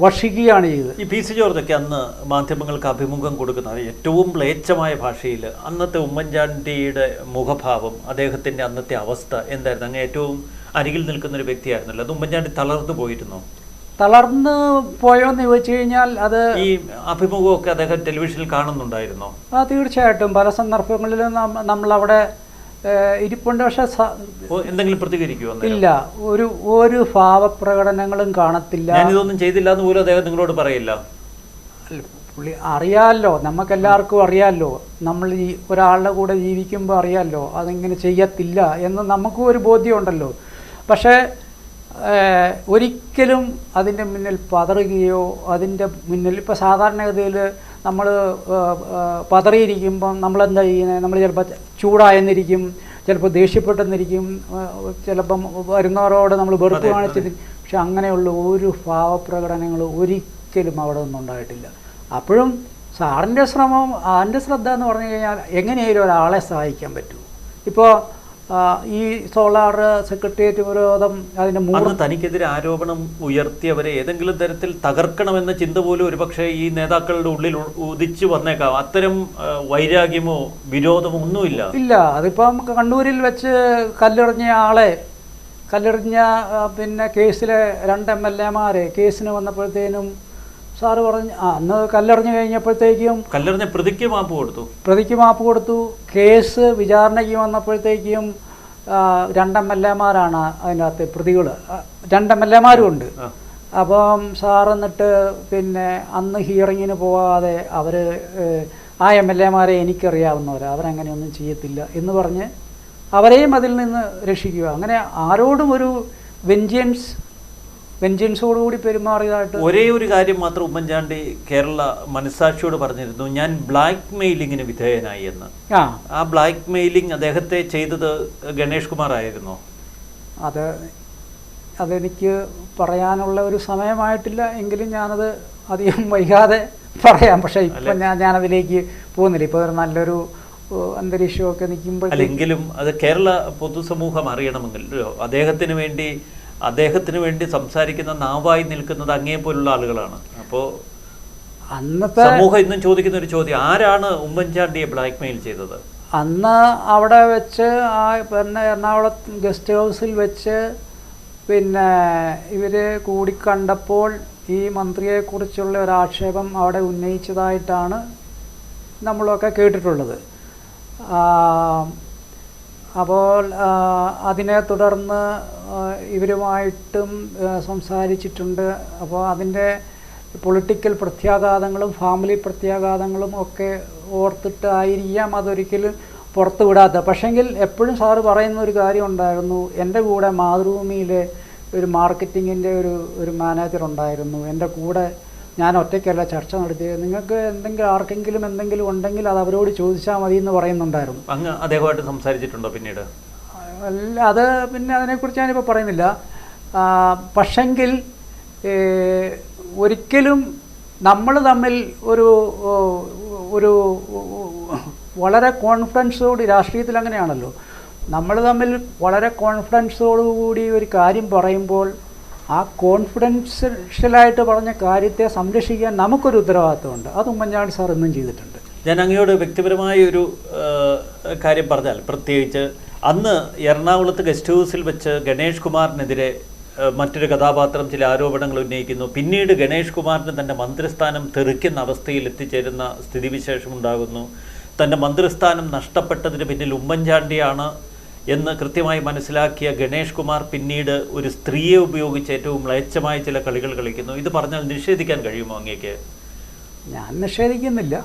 വർഷിക്കുകയാണ് ചെയ്തത്. ഈ PC ജോർജൊക്കെ അന്ന് മാധ്യമങ്ങൾക്ക് അഭിമുഖം കൊടുക്കുന്ന ഏറ്റവും മ്ലേച്ഛമായ ഭാഷയിൽ അന്നത്തെ ഉമ്മൻചാണ്ടിയുടെ മുഖഭാവം, അദ്ദേഹത്തിൻ്റെ അന്നത്തെ അവസ്ഥ എന്തായിരുന്നു? അങ്ങ് ഏറ്റവും അരികിൽ നിൽക്കുന്ന ഒരു വ്യക്തിയായിരുന്നല്ലോ. അത് ഉമ്മൻചാണ്ടി തളർന്നു പോയിരുന്നോ? തളർന്നു പോയോന്ന് ചോദിച്ചു കഴിഞ്ഞാൽ അത് ഈ അഭിമുഖമൊക്കെ അദ്ദേഹം ടെലിവിഷനിൽ കാണുന്നുണ്ടായിരുന്നോ? തീർച്ചയായിട്ടും പല സന്ദർഭങ്ങളിലും നമ്മളവിടെ ഇരിപ്പുണ്ട്. പക്ഷെ എന്തെങ്കിലും പ്രതികരിക്കുമോ? ഇല്ല, ഒരു ഭാവപ്രകടനങ്ങളും കാണത്തില്ല. ഞാനിതൊന്നും ചെയ്തില്ല എന്ന് പോലും അദ്ദേഹം നിങ്ങളോട് പറയില്ല. പുള്ളി അറിയാമല്ലോ, നമുക്കെല്ലാവർക്കും അറിയാമല്ലോ, നമ്മൾ ഈ ഒരാളുടെ കൂടെ ജീവിക്കുമ്പോൾ അറിയാമല്ലോ അതിങ്ങനെ ചെയ്യത്തില്ല എന്ന് നമുക്കും ഒരു ബോധ്യമുണ്ടല്ലോ. പക്ഷേ ഒരിക്കലും അതിൻ്റെ മുന്നിൽ പതറുകയോ അതിൻ്റെ മുന്നിൽ ഇപ്പോൾ സാധാരണഗതിയിൽ നമ്മൾ പതറിയിരിക്കുമ്പം നമ്മളെന്താ ചെയ്യുന്നത്? നമ്മൾ ചിലപ്പോൾ ചൂടായെന്നിരിക്കും, ചിലപ്പോൾ ദേഷ്യപ്പെട്ടെന്നിരിക്കും, ചിലപ്പം വരുന്നവരോട് നമ്മൾ വെറുപ്പ് കാണിച്ചിരിക്കും. പക്ഷെ അങ്ങനെയുള്ള ഒരു ഭാവപ്രകടനങ്ങൾ ഒരിക്കലും അവിടെ ഒന്നും ഉണ്ടായിട്ടില്ല. അപ്പോഴും സാറിൻ്റെ ശ്രദ്ധ എന്ന് പറഞ്ഞു കഴിഞ്ഞാൽ എങ്ങനെയായാലും ഒരാളെ സഹായിക്കാൻ പറ്റുമോ? ഇപ്പോൾ ഈ സോളാർ സെക്രട്ടേറിയറ്റ് വിരോധം അതിന് തനിക്കെതിരെ ആരോപണം ഉയർത്തിയവരെ ഏതെങ്കിലും തരത്തിൽ തകർക്കണമെന്ന ചിന്ത പോലും ഒരുപക്ഷെ ഈ നേതാക്കളുടെ ഉള്ളിൽ ഉദിച്ചു വന്നേക്കാം. അത്തരം വൈരാഗ്യമോ വിരോധമോ ഒന്നുമില്ല. ഇല്ല. അതിപ്പം കണ്ണൂരിൽ വെച്ച് കല്ലെറിഞ്ഞ പിന്നെ കേസിലെ 2 MLA-മാരെ കേസിന് വന്നപ്പോഴത്തേനും സാറ് പറഞ്ഞു അന്ന് കല്ലെറിഞ്ഞ് കഴിഞ്ഞപ്പോഴത്തേക്കും കല്ലെറിഞ്ഞ പ്രതിക്ക് മാപ്പ് കൊടുത്തു. കേസ് വിചാരണയ്ക്ക് വന്നപ്പോഴത്തേക്കും 2 MLA-മാരാണ് അതിൻ്റെ അകത്ത് പ്രതികൾ. 2 MLA-മാരും ഉണ്ട്. അപ്പം സാർ എന്നിട്ട് പിന്നെ അന്ന് ഹിയറിങ്ങിന് പോകാതെ അവർ ആ MLA-മാരെ എനിക്കറിയാവുന്നവർ അവരങ്ങനെയൊന്നും ചെയ്യത്തില്ല എന്ന് പറഞ്ഞ് അവരെയും അതിൽ നിന്ന് രക്ഷിക്കുക. അങ്ങനെ ആരോടും ഒരു വെഞ്ചൻസോടുകൂടി പെരുമാറിയതായിട്ട് ഒരേ ഒരു കാര്യം മാത്രം ഉമ്മൻചാണ്ടി കേരള മനസ്സാക്ഷിയോട് പറഞ്ഞിരുന്നു, ഞാൻ ബ്ലാക്ക് മെയിലിങ്ങിന് വിധേയനായി എന്ന്. ആ ബ്ലാക്ക് മെയിലിംഗ് അദ്ദേഹത്തെ ചെയ്തത് ഗണേഷ് കുമാർ ആയിരുന്നോ? അതെനിക്ക് പറയാനുള്ള ഒരു സമയമായിട്ടില്ല. എങ്കിലും ഞാനത് അധികം വൈകാതെ പറയാം. പക്ഷേ ഇപ്പം ഞാനതിലേക്ക് പോകുന്നില്ല. ഇപ്പോൾ ഒരു നല്ലൊരു അന്തരീക്ഷമൊക്കെ നിൽക്കുമ്പോഴെങ്കിലും അത് കേരള പൊതുസമൂഹം അറിയണമെങ്കിലോ അദ്ദേഹത്തിന് വേണ്ടി സംസാരിക്കുന്ന നാവായി നിൽക്കുന്നത് അങ്ങേ പോലുള്ള ആളുകളാണ്. അപ്പോൾ അന്നത്തെ സമൂഹം ഇന്നും ചോദിക്കുന്ന ഒരു ചോദ്യം, ആരാണ് ഉമ്മൻചാണ്ടിയെ ബ്ലാക്ക് മെയിൽ ചെയ്തത്? അന്ന് അവിടെ വെച്ച് പിന്നെ എറണാകുളം ഗസ്റ്റ് ഹൗസിൽ വെച്ച് പിന്നെ ഇവർ കൂടിക്കണ്ടപ്പോൾ ഈ മന്ത്രിയെക്കുറിച്ചുള്ള ഒരാക്ഷേപം അവിടെ ഉന്നയിച്ചതായിട്ടാണ് നമ്മളൊക്കെ കേട്ടിട്ടുള്ളത്. അപ്പോൾ അതിനെ തുടർന്ന് ഇവരുമായിട്ടും സംസാരിച്ചിട്ടുണ്ട്. അപ്പോൾ അതിൻ്റെ പൊളിറ്റിക്കൽ പ്രത്യാഘാതങ്ങളും ഫാമിലി പ്രത്യാഘാതങ്ങളും ഒക്കെ ഓർത്തിട്ടായിരിക്കാം അതൊരിക്കലും പുറത്തു വിടാത്ത. പക്ഷെങ്കിൽ എപ്പോഴും സാറ് പറയുന്ന ഒരു കാര്യം ഉണ്ടായിരുന്നു, എൻ്റെ കൂടെ മാതൃഭൂമിയിലെ ഒരു മാർക്കറ്റിങ്ങിൻ്റെ ഒരു മാനേജർ ഉണ്ടായിരുന്നു. എൻ്റെ കൂടെ ഞാൻ ഒറ്റയ്ക്കല്ല ചർച്ച നടത്തിയത്, നിങ്ങൾക്ക് ആർക്കെങ്കിലും എന്തെങ്കിലും ഉണ്ടെങ്കിൽ അത് അവരോട് ചോദിച്ചാൽ മതി എന്ന് പറയുന്നുണ്ടായിരുന്നു. അങ്ങ് അദ്ദേഹമായിട്ട് സംസാരിച്ചിട്ടുണ്ടോ പിന്നീട്? അല്ല, അത് പിന്നെ അതിനെക്കുറിച്ച് ഞാനിപ്പോൾ പറയുന്നില്ല. പക്ഷെങ്കിൽ ഒരിക്കലും നമ്മൾ തമ്മിൽ ഒരു വളരെ കോൺഫിഡൻസോട്, രാഷ്ട്രീയത്തിൽ അങ്ങനെയാണല്ലോ, നമ്മൾ തമ്മിൽ വളരെ കോൺഫിഡൻസോടുകൂടി ഒരു കാര്യം പറയുമ്പോൾ ആ കോൺഫിഡൻഷ്യലായിട്ട് പറഞ്ഞ കാര്യത്തെ സംരക്ഷിക്കാൻ നമുക്കൊരു ഉത്തരവാദിത്വമുണ്ട്. അത് ഉമ്മൻചാണ്ടി സാർ എന്നും ചെയ്തിട്ടുണ്ട്. ഞാൻ അങ്ങയോട് വ്യക്തിപരമായ ഒരു കാര്യം പറഞ്ഞാൽ, പ്രത്യേകിച്ച് അന്ന് എറണാകുളത്ത് ഗസ്റ്റ് ഹൗസിൽ വെച്ച് ഗണേഷ് കുമാറിനെതിരെ മറ്റൊരു കഥാപാത്രം ചില ആരോപണങ്ങൾ ഉന്നയിക്കുന്നു. പിന്നീട് ഗണേഷ് കുമാറിന് തൻ്റെ മന്ത്രിസ്ഥാനം തെറിക്കുന്ന അവസ്ഥയിൽ എത്തിച്ചേരുന്ന സ്ഥിതിവിശേഷം ഉണ്ടാകുന്നു. തൻ്റെ മന്ത്രിസ്ഥാനം നഷ്ടപ്പെട്ടതിന് പിന്നിൽ ഉമ്മൻചാണ്ടിയാണ് എന്ന് കൃത്യമായി മനസ്സിലാക്കിയ ഗണേഷ് കുമാർ പിന്നീട് ഒരു സ്ത്രീയെ ഉപയോഗിച്ച് ഏറ്റവും മ്ലേച്ഛമായ ചില കളികൾ കളിക്കുന്നു. ഇത് പറഞ്ഞാൽ നിഷേധിക്കാൻ കഴിയുമോ അങ്ങേക്ക്? ഞാൻ നിഷേധിക്കുന്നില്ല.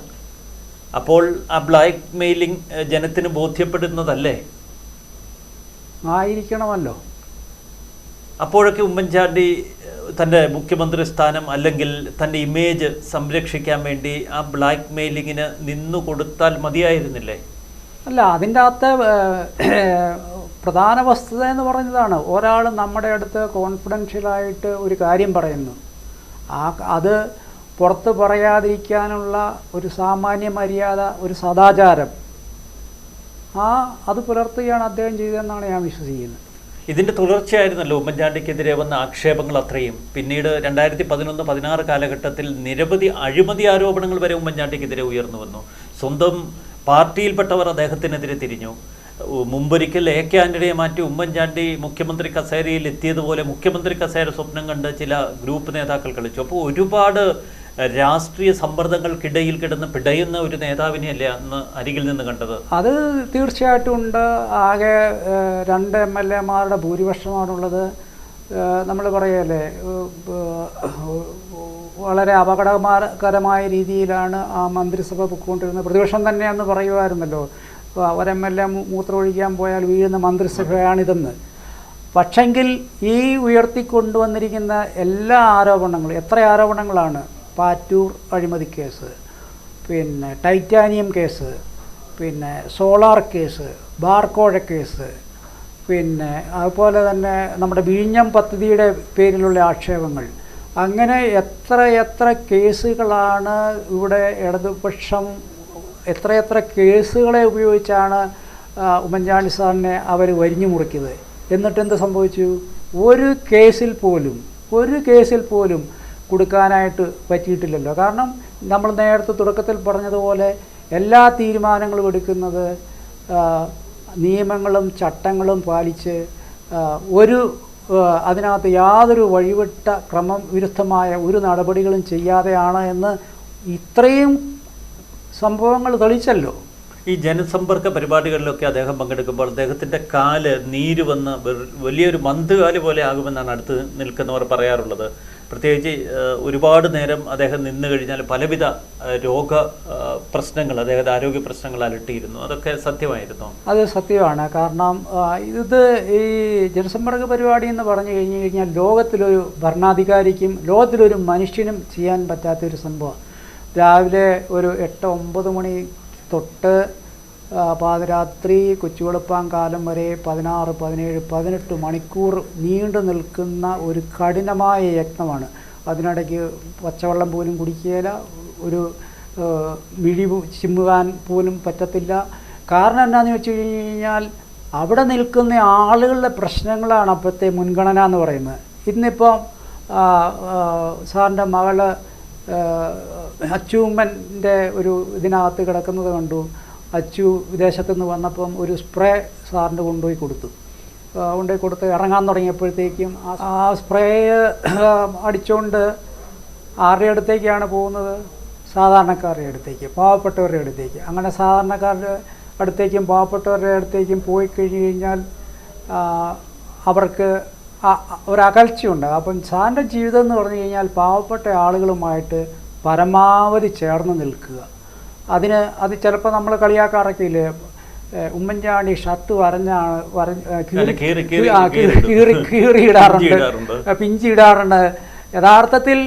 അപ്പോൾ ആ ബ്ലാക്ക് മെയിലിംഗ് ജനത്തിന് ബോധ്യപ്പെടുന്നതല്ലേ? ആയിരിക്കണമല്ലോ. അപ്പോഴൊക്കെ ഉമ്മൻചാണ്ടി തൻ്റെ മുഖ്യമന്ത്രി സ്ഥാനം അല്ലെങ്കിൽ തൻ്റെ ഇമേജ് സംരക്ഷിക്കാൻ വേണ്ടി ആ ബ്ലാക്ക് മെയിലിങ്ങിന് നിന്നു കൊടുത്താൽ മതിയായിരുന്നില്ലേ? അല്ല, അതിൻ്റെ അകത്തെ പ്രധാന വസ്തുത എന്ന് പറയുന്നതാണ്, ഒരാൾ നമ്മുടെ അടുത്ത് കോൺഫിഡൻഷ്യലായിട്ട് ഒരു കാര്യം പറയുന്നു, അത് പുറത്ത് പറയാതിരിക്കാനുള്ള ഒരു സാമാന്യ മര്യാദ, ഒരു സദാചാരം, അത് പുലർത്തുകയാണ് അദ്ദേഹം ചെയ്തതെന്നാണ് ഞാൻ വിശ്വസിക്കുന്നത്. ഇതിൻ്റെ തുടർച്ചയായിരുന്നല്ലോ ഉമ്മൻചാണ്ടിക്കെതിരെ വന്ന ആക്ഷേപങ്ങൾ അത്രയും. പിന്നീട് 2011-16 കാലഘട്ടത്തിൽ നിരവധി അഴിമതി ആരോപണങ്ങൾ വരെ ഉമ്മൻചാണ്ടിക്കെതിരെ ഉയർന്നു വന്നു. സ്വന്തം പാർട്ടിയിൽപ്പെട്ടവർ അദ്ദേഹത്തിനെതിരെ തിരിഞ്ഞു. മുമ്പൊരിക്കൽ AK ആന്റണിയെ മാറ്റി ഉമ്മൻചാണ്ടി മുഖ്യമന്ത്രി കസേരയിൽ എത്തിയതുപോലെ മുഖ്യമന്ത്രി കസേര സ്വപ്നം കണ്ട് ചില ഗ്രൂപ്പ് നേതാക്കൾ കളിച്ചു. അപ്പോൾ ഒരുപാട് രാഷ്ട്രീയ സമ്മർദ്ദങ്ങൾക്കിടയിൽ കിടന്ന് പിടയുന്ന ഒരു നേതാവിനെയല്ലേ അന്ന് അരികിൽ നിന്ന് കണ്ടത്? അത് തീർച്ചയായിട്ടും ഉണ്ട്. ആകെ 2 MLA-മാരുടെ ഭൂരിപക്ഷമാണുള്ളത്. നമ്മൾ പറയല്ലേ, വളരെ അപകടകരമായ രീതിയിലാണ് ആ മന്ത്രിസഭ പൊയ്ക്കൊണ്ടിരുന്നത്. പ്രതിപക്ഷം തന്നെയെന്ന് പറയുമായിരുന്നല്ലോ, ഒരു MLA മൂത്രമൊഴിക്കാൻ പോയാൽ വീഴുന്ന മന്ത്രിസഭയാണിതെന്ന്. പക്ഷെങ്കിൽ ഈ ഉയർത്തിക്കൊണ്ടുവന്നിരിക്കുന്ന എല്ലാ ആരോപണങ്ങളും, എത്ര ആരോപണങ്ങളാണ്? പാറ്റൂർ അഴിമതി കേസ്, പിന്നെ ടൈറ്റാനിയം കേസ്, പിന്നെ സോളാർ കേസ്, ബാർക്കോഴ കേസ്, പിന്നെ അതുപോലെ തന്നെ നമ്മുടെ വിഴിഞ്ഞം പദ്ധതിയുടെ പേരിലുള്ള ആക്ഷേപങ്ങൾ, അങ്ങനെ എത്ര കേസുകളാണ് ഇവിടെ ഇടതുപക്ഷം, എത്ര കേസുകളെ ഉപയോഗിച്ചാണ് ഉമ്മൻചാണ്ടി സാറിനെ അവർ വരിഞ്ഞു മുറിക്കുന്നത്. എന്നിട്ടെന്ത് സംഭവിച്ചു? ഒരു കേസിൽ പോലും കൊടുക്കാനായിട്ട് പറ്റിയിട്ടില്ലല്ലോ. കാരണം നമ്മൾ നേരത്തെ തുടക്കത്തിൽ പറഞ്ഞതുപോലെ എല്ലാ തീരുമാനങ്ങളും എടുക്കുന്നത് നിയമങ്ങളും ചട്ടങ്ങളും പാലിച്ച് അതിനകത്ത് യാതൊരു വഴിവിട്ട ക്രമവിരുദ്ധമായ ഒരു നടപടികളും ചെയ്യാതെയാണ് എന്ന് ഇത്രയും സംഭവങ്ങൾ തെളിയിച്ചല്ലോ. ഈ ജനസമ്പർക്ക പരിപാടികളിലൊക്കെ അദ്ദേഹം പങ്കെടുക്കുമ്പോൾ അദ്ദേഹത്തിൻ്റെ കാല് നീര് വന്ന് വലിയൊരു മന്തുകാല് പോലെ ആകുമെന്നാണ് അടുത്ത് നിൽക്കുന്നവർ പറയാറുള്ളത്. പ്രത്യേകിച്ച് ഒരുപാട് നേരം അദ്ദേഹം നിന്ന് കഴിഞ്ഞാൽ പലവിധ പ്രശ്നങ്ങൾ, അദ്ദേഹത്തെ ആരോഗ്യ പ്രശ്നങ്ങൾ അലട്ടിയിരുന്നു. അതൊക്കെ സത്യമായിരുന്നു? അത് സത്യമാണ്. കാരണം ഇത് ഈ ജനസമ്പർക്ക പരിപാടി എന്ന് പറഞ്ഞു കഴിഞ്ഞാൽ ലോകത്തിലൊരു ഭരണാധികാരിക്കും ലോകത്തിലൊരു മനുഷ്യനും ചെയ്യാൻ പറ്റാത്തൊരു സംഭവമാണ്. രാവിലെ ഒരു 8-9 മണി തൊട്ട് പാതിരാത്രി കൊച്ചുവെളുപ്പാങ്കാലം വരെ 16, 17, 18 മണിക്കൂർ നീണ്ടു നിൽക്കുന്ന ഒരു കഠിനമായ യജ്ഞമാണ്. അതിനിടയ്ക്ക് പച്ചവെള്ളം പോലും കുടിക്കുകയില്ല, ഒരു മിഴി ചിമ്മുവാൻ പോലും പറ്റത്തില്ല. കാരണം എന്താണെന്ന് വെച്ച് കഴിഞ്ഞാൽ അവിടെ നിൽക്കുന്ന ആളുകളുടെ പ്രശ്നങ്ങളാണ് അപ്പോഴത്തെ മുൻഗണന എന്ന് പറയുന്നത്. ഇന്നിപ്പം സാറിൻ്റെ മകള് അച്ചൂമ്മൻ്റെ ഒരു ഇതിനകത്ത് കിടക്കുന്നത് കണ്ടു. അച്ചു വിദേശത്തു നിന്ന് വന്നപ്പം ഒരു സ്പ്രേ സാറിൻ്റെ കൊണ്ടുപോയി കൊടുത്ത് ഇറങ്ങാൻ തുടങ്ങിയപ്പോഴത്തേക്കും ആ സ്പ്രേ അടിച്ചുകൊണ്ട് ആരുടെ അടുത്തേക്കാണ് പോകുന്നത്? സാധാരണക്കാരുടെ അടുത്തേക്ക്, പാവപ്പെട്ടവരുടെ അടുത്തേക്ക്. അങ്ങനെ സാധാരണക്കാരുടെ അടുത്തേക്കും പാവപ്പെട്ടവരുടെ അടുത്തേക്കും പോയി കഴിഞ്ഞ് കഴിഞ്ഞാൽ അവർക്ക് ഒരകൽച്ചയുണ്ട്. അപ്പം സാറിൻ്റെ ജീവിതം എന്ന് പറഞ്ഞു കഴിഞ്ഞാൽ പാവപ്പെട്ട ആളുകളുമായിട്ട് പരമാവധി ചേർന്ന് നിൽക്കുക. അത് ചിലപ്പോൾ നമ്മൾ കളിയാക്കാറൊക്കെ ഇല്ലേ, ഉമ്മൻചാണ്ടി ഷർട്ട് കീറിയിടാറുണ്ട്, പിഞ്ചിടാറുണ്ട്. യഥാർത്ഥത്തിൽ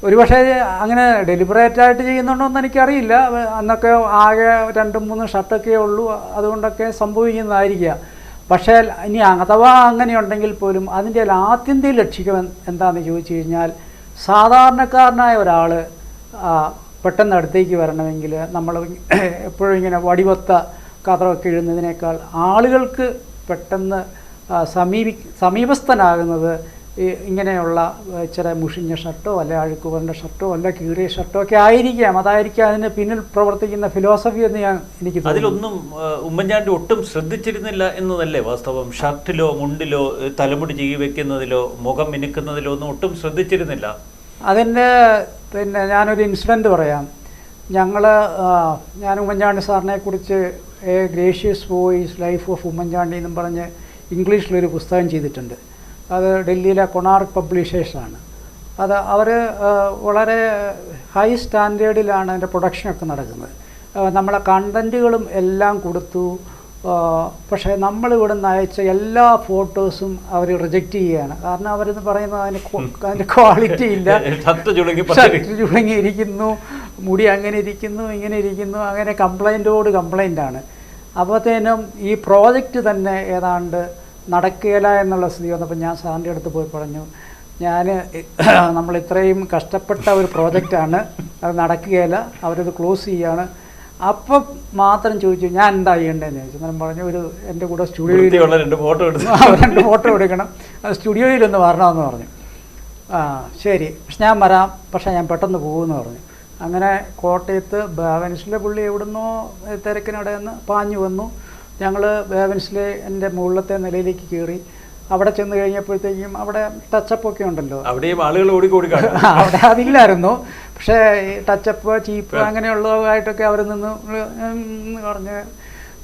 ഒരുപക്ഷെ അങ്ങനെ ഡെലിബറേറ്റായിട്ട് ചെയ്യുന്നുണ്ടോയെന്ന് എനിക്കറിയില്ല. അന്നൊക്കെ ആകെ 2-3 ഷർട്ടൊക്കെ ഉള്ളൂ, അതുകൊണ്ടൊക്കെ സംഭവിക്കുന്നതായിരിക്കുക. പക്ഷേ ഇനി അഥവാ അങ്ങനെയുണ്ടെങ്കിൽ പോലും അതിൻ്റെ ആത്യന്തിക ലക്ഷ്യം എന്താണെന്ന് ചോദിച്ചു കഴിഞ്ഞാൽ സാധാരണക്കാരനായ ഒരാൾ പെട്ടെന്ന് അടുത്തേക്ക് വരണമെങ്കിൽ നമ്മൾ എപ്പോഴും ഇങ്ങനെ വടിവത്ത കഥയൊക്കെ എഴുതുന്നതിനേക്കാൾ ആളുകൾക്ക് പെട്ടെന്ന് സമീപസ്ഥനാകുന്നത് ഇങ്ങനെയുള്ള ചില മുഷിഞ്ഞ ഷർട്ടോ അല്ല അഴുക്ക് പറഞ്ഞ ഷർട്ടോ അല്ല കീറിയ ഷർട്ടോ ഒക്കെ ആയിരിക്കാം. അതായിരിക്കാം അതിന് പിന്നിൽ പ്രവർത്തിക്കുന്ന ഫിലോസഫി എന്ന് എനിക്ക് തോന്നുന്നു. അതിലൊന്നും ഉമ്മൻചാണ്ടി ഒട്ടും ശ്രദ്ധിച്ചിരുന്നില്ല എന്നതല്ലേ വാസ്തവം? ഷർട്ടിലോ മുണ്ടിലോ തലമുടി ചീകി വെക്കുന്നതിലോ മുഖം മിനുക്കുന്നതിലോ ഒന്നും ഒട്ടും ശ്രദ്ധിച്ചിരുന്നില്ല. അതിൻ്റെ ഞാനൊരു ഇൻസിഡൻറ്റ് പറയാം. ഞാൻ ഉമ്മൻചാണ്ടി സാറിനെ കുറിച്ച് A gracious voice life of Oommen Chandy എന്നും പറഞ്ഞ് ഇംഗ്ലീഷിലൊരു പുസ്തകം ചെയ്തിട്ടുണ്ട്. അത് ഡൽഹിയിലെ കൊണാർക്ക് പബ്ലിഷേഴ്സാണ്. അവർ വളരെ ഹൈ സ്റ്റാൻഡേർഡിലാണ് അതിൻ്റെ പ്രൊഡക്ഷനൊക്കെ നടക്കുന്നത്. നമ്മളെ കണ്ടൻറ്റുകളും എല്ലാം കൊടുത്തു. പക്ഷേ നമ്മളിവിടെ നിന്ന് അയച്ച എല്ലാ ഫോട്ടോസും അവർ റിജക്റ്റ് ചെയ്യുകയാണ്. കാരണം അവരെന്ന് പറയുന്നത് അതിൻ്റെ ക്വാളിറ്റി ഇല്ല, ചുളുങ്ങിയിരിക്കുന്നു, മുടി അങ്ങനെ ഇരിക്കുന്നു, ഇങ്ങനെ ഇരിക്കുന്നു, അങ്ങനെ കംപ്ലൈൻറ്റാണ്. അപ്പോഴത്തേനും ഈ പ്രോജക്റ്റ് തന്നെ ഏതാണ്ട് നടക്കുകയില്ല എന്നുള്ള സ്ഥിതി വന്നപ്പോൾ ഞാൻ സാറിൻ്റെ അടുത്ത് പോയി പറഞ്ഞു, നമ്മൾ ഇത്രയും കഷ്ടപ്പെട്ട ഒരു പ്രോജക്റ്റാണ്, അത് നടക്കുകയില്ല, അവരത് ക്ലോസ് ചെയ്യുകയാണ്. അപ്പം മാത്രം ചോദിച്ചു ഞാൻ എന്താ ചെയ്യേണ്ടതെന്ന് ചോദിച്ചു. ഞാൻ പറഞ്ഞു എൻ്റെ കൂടെ സ്റ്റുഡിയോയിൽ 2 ഫോട്ടോ എടുക്കണം, സ്റ്റുഡിയോയിലൊന്ന് വരണമെന്ന് പറഞ്ഞു. ശരി, പക്ഷെ ഞാൻ വരാം, പക്ഷേ ഞാൻ പെട്ടെന്ന് പോകുമെന്ന് പറഞ്ഞു. അങ്ങനെ കോട്ടയത്ത് ബാവൻസിലെ പുള്ളി എവിടുന്നോ തിരക്കിനിടയെന്ന് പാഞ്ഞു വന്നു. ഞങ്ങൾ ബാവൻസിലെ എൻ്റെ മുകളിലത്തെ നിലയിലേക്ക് കയറി. അവിടെ ചെന്ന് കഴിഞ്ഞപ്പോഴത്തേക്കും അവിടെ ടച്ചപ്പൊക്കെ ഉണ്ടല്ലോ, അവിടെയും ആളുകൾ ഓടിക്കൂടി. അവിടെ അതില്ലായിരുന്നു, പക്ഷേ ടച്ചപ്പ് ചീപ്പ് അങ്ങനെയുള്ളതായിട്ടൊക്കെ അവർ നിന്ന് പറഞ്ഞ്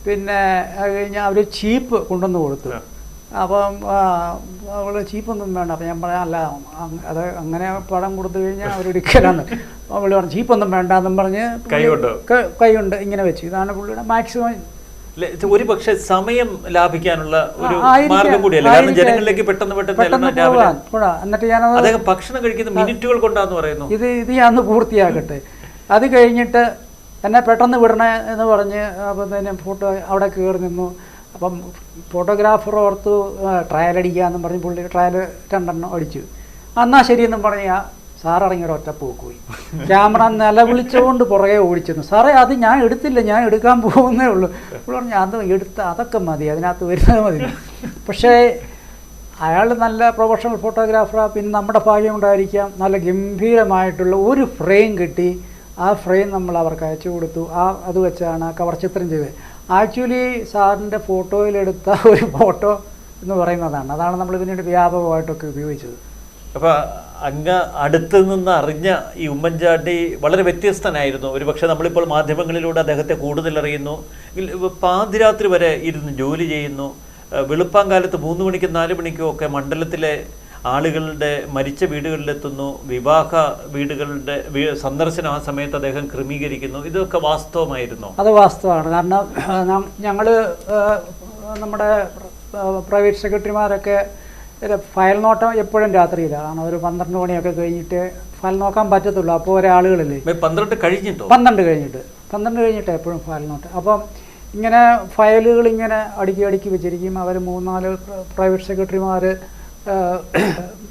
പിന്നെ അത് കഴിഞ്ഞാൽ അവർ ചീപ്പ് കൊണ്ടുവന്ന് കൊടുത്തു. അപ്പം അവൾ ചീപ്പൊന്നും വേണ്ട. അപ്പം ഞാൻ പറയാം അല്ല, അത് അങ്ങനെ പടം കൊടുത്തു കഴിഞ്ഞാൽ അവരെടുക്കലാന്ന്. അവൾ പറഞ്ഞു ചീപ്പൊന്നും വേണ്ട എന്നും പറഞ്ഞ് കൈകൊണ്ട് ഇങ്ങനെ വെച്ചു. ഇതാണ് പുള്ളിയുടെ മാക്സിമം. ഒരു പക്ഷേ സമയം ലാഭിക്കാനുള്ള ഒരു മാർഗം കൂടിയല്ലേ, കാരണം ജനങ്ങളിലേക്ക് പെട്ടെന്ന് എന്നിട്ട് ഞാനത് അദ്ദേഹം ഭക്ഷണം കഴിക്കുന്ന മിനിറ്റുകൾ കൊണ്ടാന്ന് പറയുന്നു. ഇത് ഞാൻ പൂർത്തിയാക്കട്ടെ. അത് കഴിഞ്ഞിട്ട് എന്നെ പെട്ടെന്ന് വിടണേ എന്ന് പറഞ്ഞ് അപ്പം തന്നെ ഫോട്ടോ അവിടെ കയറി നിന്നു. അപ്പം ഫോട്ടോഗ്രാഫർ ഓർത്തു ട്രയൽ അടിക്കാമെന്നും പറഞ്ഞ് പുള്ളി ട്രയൽ 2 അടിച്ചു. എന്നാൽ ശരിയെന്നും പറഞ്ഞ് സാർ ഇറങ്ങിയൊരു ഒറ്റപ്പോക്ക് പോയി. ക്യാമറ നിലവിളിച്ചുകൊണ്ട് പുറകെ ഓടിച്ചെന്നു. സാറേ അത് ഞാൻ എടുത്തില്ല, ഞാൻ എടുക്കാൻ പോകുന്നേ ഉള്ളൂ. അപ്പോൾ പറഞ്ഞു അത് അതൊക്കെ മതി, അതിനകത്ത് വരുന്നത് മതി. പക്ഷേ അയാൾ നല്ല പ്രൊഫഷണൽ ഫോട്ടോഗ്രാഫറാണ്. പിന്നെ നമ്മുടെ ഭാഗ്യം ഉണ്ടായിരിക്കാം, നല്ല ഗംഭീരമായിട്ടുള്ള ഒരു ഫ്രെയിം കിട്ടി. ആ ഫ്രെയിം നമ്മൾ അവർക്ക് അയച്ചു കൊടുത്തു. അത് വെച്ചാണ് ആ കവർ ചിത്രം ചെയ്തത്. ആക്ച്വലി സാറിൻ്റെ ഫോട്ടോയിലെടുത്ത ഒരു ഫോട്ടോ എന്ന് പറയുന്നതാണ്. അതാണ് നമ്മൾ പിന്നീട് വ്യാപകമായിട്ടൊക്കെ ഉപയോഗിച്ചത്. അപ്പോൾ അങ്ങ് അടുത്ത് നിന്ന് അറിഞ്ഞ ഈ ഉമ്മൻചാണ്ടി വളരെ വ്യത്യസ്തനായിരുന്നു. ഒരുപക്ഷെ നമ്മളിപ്പോൾ മാധ്യമങ്ങളിലൂടെ അദ്ദേഹത്തെ കൂടുതൽ അറിയുന്നു. പാതിരാത്രി വരെ ഇരുന്ന് ജോലി ചെയ്യുന്നു. വെളുപ്പാങ്കാലത്ത് 3 മണിക്കും 4 മണിക്കും ഒക്കെ മണ്ഡലത്തിലെ ആളുകളുടെ മരിച്ച വീടുകളിലെത്തുന്നു. വിവാഹ വീടുകളുടെ സന്ദർശനം ആ സമയത്ത് അദ്ദേഹം ക്രമീകരിക്കുന്നു. ഇതൊക്കെ വാസ്തവമായിരുന്നു. അത് വാസ്തവമാണ്. കാരണം ഞങ്ങൾ നമ്മുടെ പ്രൈവറ്റ് സെക്രട്ടറിമാരൊക്കെ ഫയൽ നോട്ടം എപ്പോഴും രാത്രിയിലാണ്. കാരണം ഒരു 12 മണിയൊക്കെ കഴിഞ്ഞിട്ട് ഫയൽ നോക്കാൻ പറ്റത്തുള്ളൂ. അപ്പോൾ ഒരാളുകളില്ലേ 12 കഴിഞ്ഞിട്ടോ? 12 കഴിഞ്ഞിട്ട് എപ്പോഴും ഫയൽ നോട്ടം. അപ്പം ഇങ്ങനെ ഫയലുകൾ ഇങ്ങനെ അടുക്കി വെച്ചിരിക്കും. അവർ 3-4 പ്രൈവറ്റ് സെക്രട്ടറിമാർ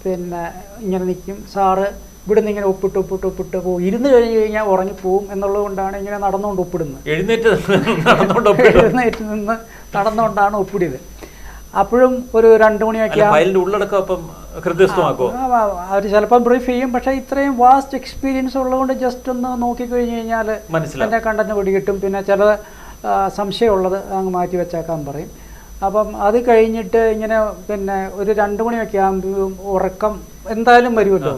പിന്നെ ഇങ്ങനെ നിൽക്കും. സാറ് ഇവിടുന്ന് ഇങ്ങനെ ഒപ്പിട്ട് പോകും. ഇരുന്ന് കഴിഞ്ഞാൽ ഉറങ്ങിപ്പോവും എന്നുള്ളത് കൊണ്ടാണ് ഇങ്ങനെ നടന്നുകൊണ്ട് ഒപ്പിടുന്നത്. എഴുന്നേറ്റ് നിന്ന് നടന്നുകൊണ്ടാണ് ഒപ്പിടിയത്. അപ്പോഴും ഒരു 2 മണിയൊക്കെ അവർ ചിലപ്പോൾ ബ്രീഫ് ചെയ്യും. പക്ഷേ ഇത്രയും വാസ്റ്റ് എക്സ്പീരിയൻസ് ഉള്ളതുകൊണ്ട് ജസ്റ്റ് ഒന്ന് നോക്കിക്കഴിഞ്ഞ് കഴിഞ്ഞാൽ എൻ്റെ കണ്ടന്റ് പിടികിട്ടും. പിന്നെ ചില സംശയമുള്ളത് അങ്ങ് മാറ്റി വെച്ചേക്കാൻ പറയും. അപ്പം അത് കഴിഞ്ഞിട്ട് ഇങ്ങനെ പിന്നെ ഒരു 2 മണിയൊക്കെ ആകുമ്പോഴും ഉറക്കം എന്തായാലും വരുമല്ലോ.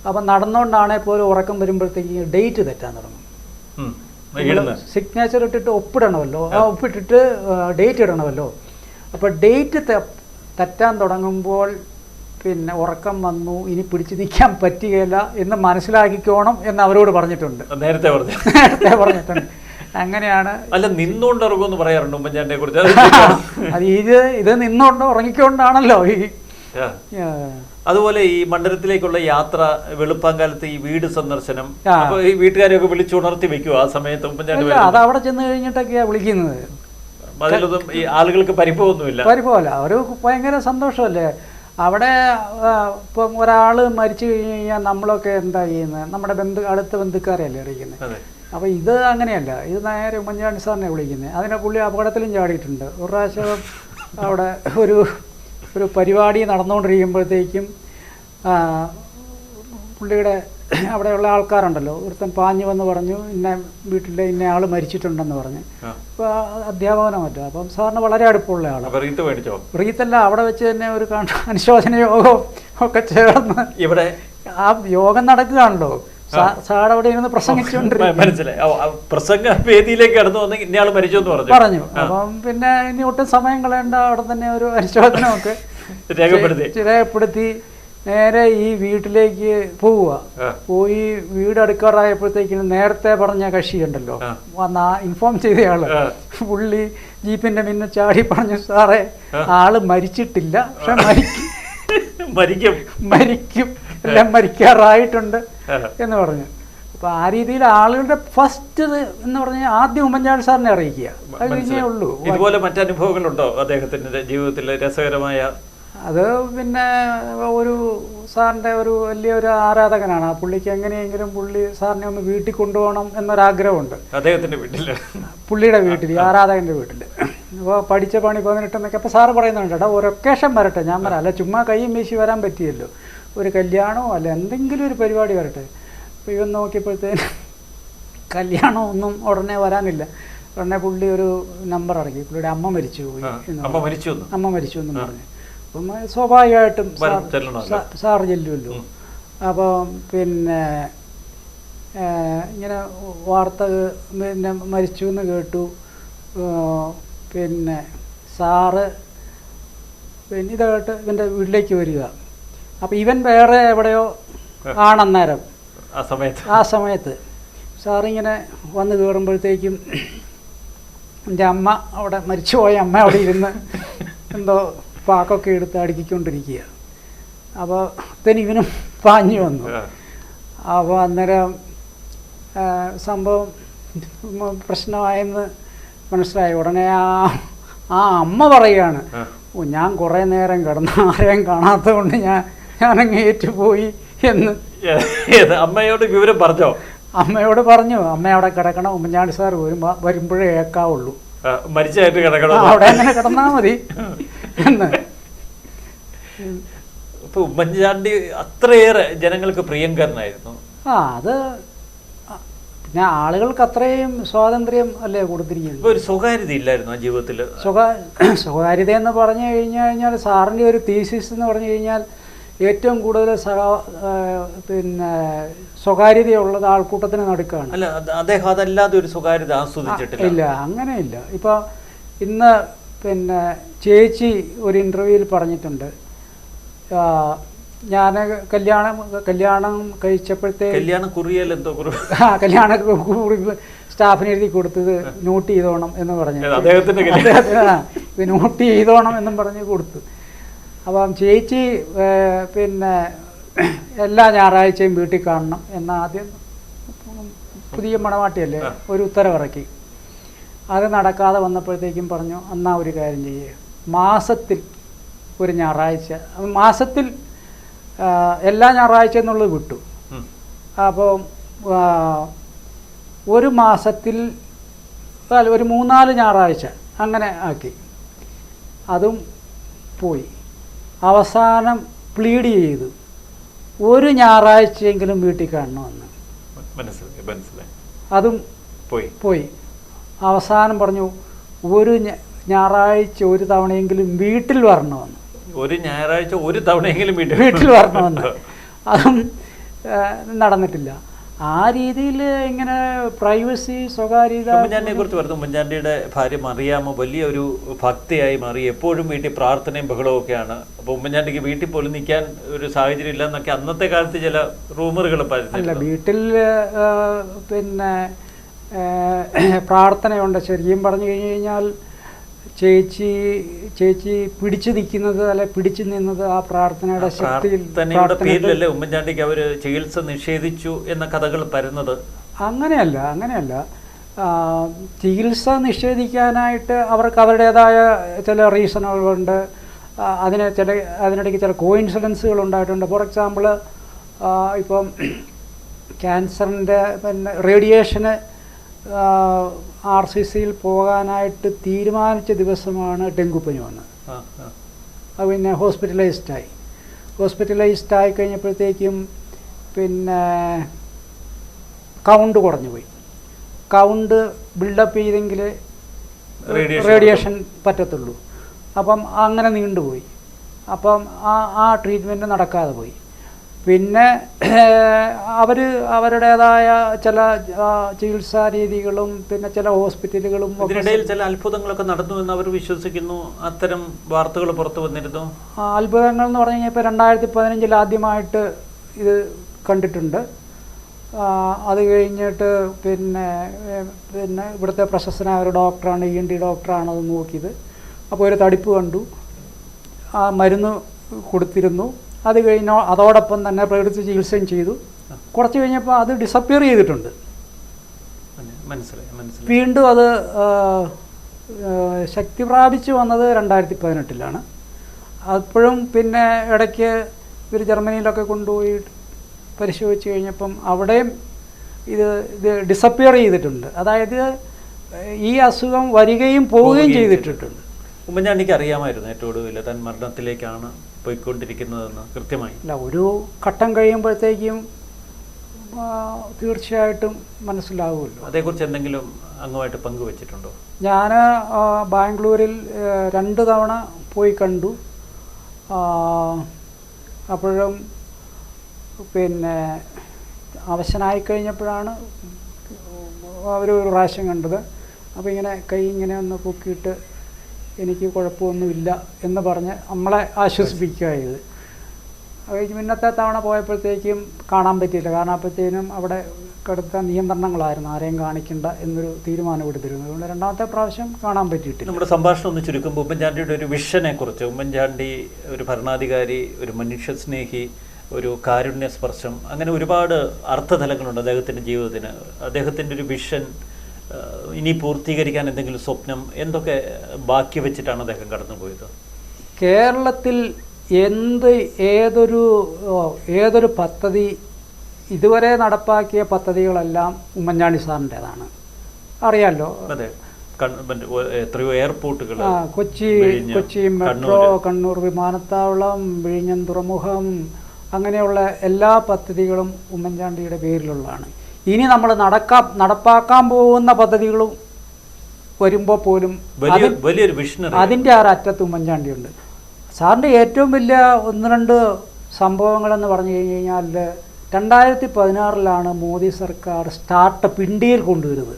അപ്പം നടന്നുകൊണ്ടാണെങ്കിൽ പോലും ഉറക്കം വരുമ്പോഴത്തേക്ക് ഡേറ്റ് തെറ്റാൻ തുടങ്ങും. സിഗ്നേച്ചർ ഇട്ടിട്ട് ഒപ്പിടണമല്ലോ, ആ ഒപ്പിട്ടിട്ട് ഡേറ്റ് ഇടണമല്ലോ. അപ്പോൾ ഡേറ്റ് തെറ്റാൻ തുടങ്ങുമ്പോൾ പിന്നെ ഉറക്കം വന്നു, ഇനി പിടിച്ചു നിൽക്കാൻ പറ്റുകയില്ല എന്ന് മനസ്സിലാക്കിക്കോണം എന്ന് അവരോട് പറഞ്ഞിട്ടുണ്ട്. നേരത്തെ പറഞ്ഞിട്ടുണ്ട്. അങ്ങനെയാണ്. അല്ല, നിന്നുകൊണ്ട് ഇറങ്ങുമെന്ന് പറയാറുണ്ട് ഉമ്മൻചാണ്ടിയെ കുറിച്ച്. അത് ഇത് നിന്നുകൊണ്ട് ഉറങ്ങിക്കൊണ്ടാണല്ലോ ഈ. അതുപോലെ ഈ മണ്ഡലത്തിലേക്കുള്ള യാത്ര, വെളുപ്പാങ്കാലത്ത് ഈ വീട് സന്ദർശനം, അപ്പൊ ഈ വീട്ടുകാരെയൊക്കെ വിളിച്ചുണർത്തി വെക്കുവോ ആ സമയത്ത് ഉമ്മൻചാണ്ടി? അത് അവിടെ ചെന്ന് കഴിഞ്ഞിട്ടൊക്കെയാ വിളിക്കുന്നത്. അതിലൊന്നും ഈ ആളുകൾക്ക് പരിഭവമൊന്നുമില്ല. അവർ ഭയങ്കര സന്തോഷമല്ലേ. അവിടെ ഇപ്പം ഒരാൾ മരിച്ചു കഴിഞ്ഞ് കഴിഞ്ഞാൽ നമ്മളൊക്കെ എന്താ ചെയ്യുന്നത്? നമ്മുടെ അടുത്ത ബന്ധുക്കാരെയല്ലേ അറിയിക്കുന്നത്. അപ്പോൾ ഇത് അങ്ങനെയല്ല. ഇത് നേരെ ഉമ്മൻചാണ്ടി സാറിനെ വിളിക്കുന്നത്. അതിനെ പുള്ളി അപകടത്തിലും ചാടിയിട്ടുണ്ട്. ഒരു പ്രാവശ്യം അവിടെ ഒരു പരിപാടി നടന്നുകൊണ്ടിരിക്കുമ്പോഴത്തേക്കും പുള്ളിയുടെ അവിടെയുള്ള ആൾക്കാരുണ്ടല്ലോ, ഒരുത്തൻ പാഞ്ഞു വന്ന് പറഞ്ഞു ഇന്ന വീട്ടിലെ ഇന്ന ആൾ മരിച്ചിട്ടുണ്ടെന്ന് പറഞ്ഞു. അപ്പോൾ അധ്യാപകനോ മറ്റോ. അപ്പം സാറിന് വളരെ അടുപ്പമുള്ള ആളാണ്. റീത്തല്ല, അവിടെ വെച്ച് തന്നെ ഒരു അനുശോചന യോഗം ഒക്കെ ചേർന്ന് ഇവിടെ ആ യോഗം നടക്കുകയാണല്ലോ. സാർ അവിടെ ഇരുന്ന് പറഞ്ഞു. അപ്പം പിന്നെ ഇനി ഒട്ടും സമയം കളയണ്ട, അവിടെ തന്നെ ഒരു അനുശോചനമൊക്കെ രേഖപ്പെടുത്തി നേരെ ഈ വീട്ടിലേക്ക് പോവുക. പോയി വീട് അടുക്കാറായപ്പോഴത്തേക്കിനും നേരത്തെ പറഞ്ഞ കക്ഷിയുണ്ടല്ലോ, വന്ന് ഇൻഫോം ചെയ്തയാള് പുള്ളി ജീപ്പിന്റെ മുന്നിൽ ചാടി പറഞ്ഞു, സാറേ ആള് മരിച്ചിട്ടില്ല, പക്ഷെ മരിക്കും എല്ലാം മരിക്കാറായിട്ടുണ്ട് എന്ന് പറഞ്ഞു. അപ്പൊ ആ രീതിയിൽ ആളുകളുടെ ഫസ്റ്റ് എന്ന് പറഞ്ഞാൽ ആദ്യം ഉമ്മൻചാണ്ടി സാറിനെ അറിയിക്കുക. അത് കഴിഞ്ഞേ ഉള്ളൂ. ഇതുപോലെ മറ്റനുഭവങ്ങളുണ്ടോ അദ്ദേഹത്തിന്റെ ജീവിതത്തിൽ രസകരമായ? അത് പിന്നെ ഒരു സാറിൻ്റെ ഒരു വലിയൊരു ആരാധകനാണ്. ആ പുള്ളിക്ക് എങ്ങനെയെങ്കിലും പുള്ളി സാറിനെ ഒന്ന് വീട്ടിൽ കൊണ്ടുപോകണം എന്നൊരാഗ്രഹമുണ്ട്. അദ്ദേഹത്തിൻ്റെ വീട്ടിൽ, പുള്ളിയുടെ വീട്ടിൽ, ആരാധകൻ്റെ വീട്ടിൽ. അപ്പോൾ പഠിച്ച പണി 18 എന്നൊക്കെ. അപ്പോൾ സാറ് പറയുന്നുണ്ട്, എടാ ഒരു ഒക്കേഷൻ വരട്ടെ. ഞാൻ പറയാം, അല്ല ചുമ്മാ കൈയും വീശി വരാൻ പറ്റിയല്ലോ, ഒരു കല്യാണമോ അല്ല എന്തെങ്കിലും ഒരു പരിപാടി വരട്ടെ. അപ്പോൾ ഇവൻ നോക്കിയപ്പോഴത്തേന് കല്യാണം ഒന്നും ഉടനെ വരാനില്ല. ഉടനെ പുള്ളി ഒരു നമ്പർ ഇറക്കി, പുള്ളിയുടെ അമ്മ മരിച്ചു പോയി, അമ്മ മരിച്ചു എന്നും പറഞ്ഞു. അപ്പം സ്വാഭാവികമായിട്ടും സാർ ചെല്ലുമല്ലോ. അപ്പം പിന്നെ ഇങ്ങനെ വാർത്ത പിന്നെ മരിച്ചു എന്ന് കേട്ടു. പിന്നെ സാറ് പിന്നെ ഇത് കേട്ട് ഇവൻ്റെ വീട്ടിലേക്ക് വരിക. അപ്പം ഇവൻ വേറെ എവിടെയോ ആണന്നേരം ആ സമയത്ത് സാറിങ്ങനെ വന്ന് കയറുമ്പോഴത്തേക്കും എൻ്റെ അമ്മ അവിടെ മരിച്ചുപോയ അമ്മ അവിടെ ഇരുന്ന് എന്തോ പാക്കൊക്കെ എടുത്ത് അടുക്കിക്കൊണ്ടിരിക്കുക. അപ്പോൾ തന്നെ ഇവനും പാഞ്ഞു വന്നു. അപ്പോൾ അന്നേരം സംഭവം പ്രശ്നമായെന്ന് മനസ്സിലായി. ഉടനെ ആ അമ്മ പറയുകയാണ്, ഓ ഞാൻ കുറേ നേരം കിടന്ന് ആരെയും കാണാത്തത് കൊണ്ട് ഞാനങ്ങ് ഏറ്റുപോയി എന്ന് അമ്മയോട് വിവരം പറഞ്ഞോ? അമ്മയോട് പറഞ്ഞു, അമ്മ അവിടെ കിടക്കണം, ഉമ്മൻചാണ്ടി സാർ വരുമ്പോഴേ ഏക്കാവുള്ളൂ, മരിച്ചായിട്ട് കിടക്കണം, അവിടെ അങ്ങനെ കിടന്നാ മതി എന്ന്. ഇപ്പൊ ഉമ്മൻചാണ്ടി അത്രയേറെ ജനങ്ങൾക്ക് പ്രിയങ്കരനായിരുന്നു. അത് പിന്നെ ആളുകൾക്ക് അത്രയും സ്വാതന്ത്ര്യം അല്ലേ കൊടുത്തിരിക്കുന്നത്. ഒരു സ്വകാര്യത ഇല്ലായിരുന്നു ആ ജീവിതത്തിൽ. സ്വകാര്യത എന്ന് പറഞ്ഞു കഴിഞ്ഞാൽ സാറിൻ്റെ ഒരു തീസിസ് എന്ന് പറഞ്ഞു കഴിഞ്ഞാൽ ഏറ്റവും കൂടുതൽ പിന്നെ സ്വകാര്യതയുള്ളത് ആൾക്കൂട്ടത്തിന് നടുക്കാണ്. അല്ല, അദ്ദേഹം അതല്ലാതെ ഒരു സ്വകാര്യത ആസ്വദിച്ചിട്ടില്ല. ഇല്ല, അങ്ങനെയില്ല. ഇപ്പോൾ ഇന്ന് പിന്നെ ചേച്ചി ഒരു ഇൻ്റർവ്യൂവിൽ പറഞ്ഞിട്ടുണ്ട്, ഞാൻ കല്യാണം കഴിച്ചപ്പോഴത്തെ കല്യാണ കുറി സ്റ്റാഫിന് എഴുതി കൊടുത്തത് നോട്ട് ചെയ്തോണം എന്ന് പറഞ്ഞു, ഇത് നോട്ട് ചെയ്തോണം എന്നും പറഞ്ഞ് കൊടുത്തു. അപ്പം ചേച്ചി പിന്നെ എല്ലാ ഞായറാഴ്ചയും വീട്ടിൽ കാണണം എന്ന ആദ്യം പുതിയ മണവാട്ടിയല്ലേ ഒരു ഉത്തരവിറക്കി. അത് നടക്കാതെ വന്നപ്പോഴത്തേക്കും പറഞ്ഞു, എന്നാ ഒരു കാര്യം ചെയ്യുക, മാസത്തിൽ ഒരു ഞായറാഴ്ച, മാസത്തിൽ എല്ലാ ഞായറാഴ്ച എന്നുള്ളത് വിട്ടു. അപ്പോൾ ഒരു മാസത്തിൽ ഒരു 3-4 ഞായറാഴ്ച അങ്ങനെ ആക്കി. അതും പോയി. അവസാനം പ്ലീഡ് ചെയ്തു, ഒരു ഞായറാഴ്ചയെങ്കിലും വീട്ടിൽ കാണണമെന്ന്. അതും പോയി. അവസാനം പറഞ്ഞു, ഒരു ഞായറാഴ്ച ഒരു തവണയെങ്കിലും വീട്ടിൽ വരണമെന്ന്. ഒരു ഞായറാഴ്ച ഒരു തവണയെങ്കിലും വീട്ടിൽ വരണമെന്ന്. അതും നടന്നിട്ടില്ല. ആ രീതിയിൽ ഇങ്ങനെ പ്രൈവസി, സ്വകാര്യത. ഉമ്മൻചാണ്ടിയെ കുറിച്ച് പറഞ്ഞു, ഉമ്മൻചാണ്ടിയുടെ ഭാര്യ മറിയാമ്മ വലിയൊരു ഭക്തിയായി മാറി, എപ്പോഴും വീട്ടിൽ പ്രാർത്ഥനയും ബഹളവും ഒക്കെയാണ്. അപ്പോൾ ഉമ്മൻചാണ്ടിക്ക് വീട്ടിൽ പോലും നിൽക്കാൻ ഒരു സാഹചര്യം ഇല്ല എന്നൊക്കെ അന്നത്തെ കാലത്ത് ചില റൂമറുകൾ അല്ല, വീട്ടിൽ പിന്നെ പ്രാർത്ഥനയുണ്ട്. ശരിക്കും പറഞ്ഞു കഴിഞ്ഞു കഴിഞ്ഞാൽ ചേച്ചി പിടിച്ചു നിൽക്കുന്നത്, അല്ലെ പിടിച്ചു നിന്നത് ആ പ്രാർത്ഥനയുടെ ശക്തിയിൽ. പേരിലല്ലേ ഉമ്മൻചാണ്ടിക്ക് അവർ ചികിത്സ നിഷേധിച്ചു എന്ന കഥകൾ പരന്നത്? അങ്ങനെയല്ല. ചികിത്സ നിഷേധിക്കാനായിട്ട് അവർക്ക് അവരുടേതായ ചില റീസണുകളുണ്ട്. അതിനിടയ്ക്ക് ചില കോയിൻസിഡൻസുകൾ ഉണ്ടായിട്ടുണ്ട്. ഫോർ എക്സാമ്പിൾ, ഇപ്പം ക്യാൻസറിൻ്റെ പിന്നെ റേഡിയേഷന് RCCയിൽ പോകാനായിട്ട് തീരുമാനിച്ച ദിവസമാണ് ഡെങ്കുപ്പനി വന്നത്. അത് പിന്നെ ഹോസ്പിറ്റലൈസ്ഡ് ആയി കഴിഞ്ഞപ്പോഴത്തേക്കും പിന്നെ കൗണ്ട് കുറഞ്ഞു പോയി. കൗണ്ട് ബിൽഡപ്പ് ചെയ്തെങ്കിൽ റേഡിയേഷൻ പറ്റത്തുള്ളൂ. അപ്പം അങ്ങനെ നീണ്ടുപോയി. അപ്പം ആ ട്രീറ്റ്മെൻറ്റ് നടക്കാതെ പോയി. പിന്നെ അവരുടേതായ ചില ചികിത്സാ രീതികളും പിന്നെ ചില ഹോസ്പിറ്റലുകളും ഇതിനിടയിൽ ചില അത്ഭുതങ്ങളൊക്കെ നടന്നു എന്ന് അവർ വിശ്വസിക്കുന്നു. അത്തരം വാർത്തകൾ പുറത്തു വന്നിരുന്നു. അത്ഭുതങ്ങൾ എന്ന് പറഞ്ഞു കഴിഞ്ഞാൽ ഇപ്പോൾ 2015 ആദ്യമായിട്ട് ഇത് കണ്ടിട്ടുണ്ട്. അത് കഴിഞ്ഞിട്ട് പിന്നെ ഇവിടുത്തെ പ്രശസ്തനായ ഒരു ഡോക്ടറാണ്, ENT ഡോക്ടറാണ് അത് നോക്കിയത്. അപ്പോൾ ഒരു തടിപ്പ് കണ്ടു, ആ മരുന്ന് കൊടുത്തിരുന്നു. അത് കഴിഞ്ഞോ അതോടൊപ്പം തന്നെ പ്രകൃതി ചികിത്സയും ചെയ്തു. കുറച്ച് കഴിഞ്ഞപ്പോൾ അത് ഡിസപ്പിയർ ചെയ്തിട്ടുണ്ട്. വീണ്ടും അത് ശക്തി പ്രാപിച്ചു വന്നത് 2018 അപ്പോഴും പിന്നെ ഇടയ്ക്ക് ഇവർ ജർമ്മനിയിലൊക്കെ കൊണ്ടുപോയി പരിശോധിച്ച് കഴിഞ്ഞപ്പം അവിടെയും ഇത് ഡിസപ്പിയർ ചെയ്തിട്ടുണ്ട്. അതായത് ഈ അസുഖം വരികയും പോവുകയും ചെയ്തിട്ടുണ്ട്. ഉമ്മൻചാണ്ടിക്ക് അറിയാമായിരുന്നു ഏറ്റവും ഒടുവിൽ താൻ മരണത്തിലേക്കാണ് പോയിക്കൊണ്ടിരിക്കുന്നതെന്ന് കൃത്യമായി? അല്ല, ഒരു ഘട്ടം കഴിയുമ്പോഴത്തേക്കും തീർച്ചയായിട്ടും മനസ്സിലാവുമല്ലോ. അതേക്കുറിച്ച് എന്തെങ്കിലും അങ്ങുമായിട്ട് പങ്കുവച്ചിട്ടുണ്ടോ? ഞാൻ ബാംഗ്ലൂരിൽ 2 തവണ പോയി കണ്ടു. അപ്പോഴും പിന്നെ അവശനായി കഴിഞ്ഞപ്പോഴാണ് അവർ ഒരു പ്രാവശ്യം കണ്ടത്. അപ്പോൾ ഇങ്ങനെ കൈ ഇങ്ങനെ ഒന്ന് പൊക്കിയിട്ട് എനിക്ക് കുഴപ്പമൊന്നുമില്ല എന്ന് പറഞ്ഞ് നമ്മളെ ആശ്വസിപ്പിക്കുക ചെയ്ത്. അത് കഴിഞ്ഞ് മുന്നത്തെ തവണ പോയപ്പോഴത്തേക്കും കാണാൻ പറ്റിയില്ല. കാരണം അപ്പോഴത്തേനും അവിടെ കടുത്ത നിയന്ത്രണങ്ങളായിരുന്നു, ആരെയും കാണിക്കേണ്ട എന്നൊരു തീരുമാനം എടുത്തിരുന്നു. അതുകൊണ്ട് 2ാമത്തെ പ്രാവശ്യം കാണാൻ പറ്റിയിട്ടില്ല. നമ്മുടെ സംഭാഷണം ഒന്ന് ചുരുക്കുമ്പോൾ ഉമ്മൻചാണ്ടിയുടെ ഒരു വിഷനെ കുറിച്ച്, ഉമ്മൻചാണ്ടി ഒരു ഭരണാധികാരി, ഒരു മനുഷ്യസ്നേഹി, ഒരു കാരുണ്യ സ്പർശം, അങ്ങനെ ഒരുപാട് അർത്ഥതലങ്ങളുണ്ട് അദ്ദേഹത്തിൻ്റെ ജീവിതത്തിന്. അദ്ദേഹത്തിൻ്റെ ഒരു വിഷൻ ഇനി പൂർത്തീകരിക്കാൻ എന്തെങ്കിലും സ്വപ്നം, എന്തൊക്കെ ബാക്കി വെച്ചിട്ടാണ് അദ്ദേഹം കടന്നുപോയത്? കേരളത്തിൽ ഏതൊരു പദ്ധതി ഇതുവരെ നടപ്പാക്കിയ പദ്ധതികളെല്ലാം ഉമ്മൻചാണ്ടി സാറിൻ്റെതാണ്. അറിയാമല്ലോ, എത്രയോ എയർപോർട്ടുകൾ, കൊച്ചി മെട്രോ, കണ്ണൂർ വിമാനത്താവളം, വിഴിഞ്ഞം തുറമുഖം, അങ്ങനെയുള്ള എല്ലാ പദ്ധതികളും ഉമ്മൻചാണ്ടിയുടെ പേരിലുള്ളതാണ്. ഇനി നമ്മൾ നടപ്പാക്കാൻ പോകുന്ന പദ്ധതികളും വരുമ്പോൾ പോലും വലിയൊരു വിഷണറി അതിൻ്റെ ആ അറ്റത്ത് ഉമ്മൻചാണ്ടിയുണ്ട്. സാറിൻ്റെ ഏറ്റവും വലിയ 1-2 സംഭവങ്ങളെന്ന് പറഞ്ഞു കഴിഞ്ഞാൽ 2016 മോദി സർക്കാർ സ്റ്റാർട്ടപ്പ് ഇന്ത്യയിൽ കൊണ്ടുവരുന്നത്.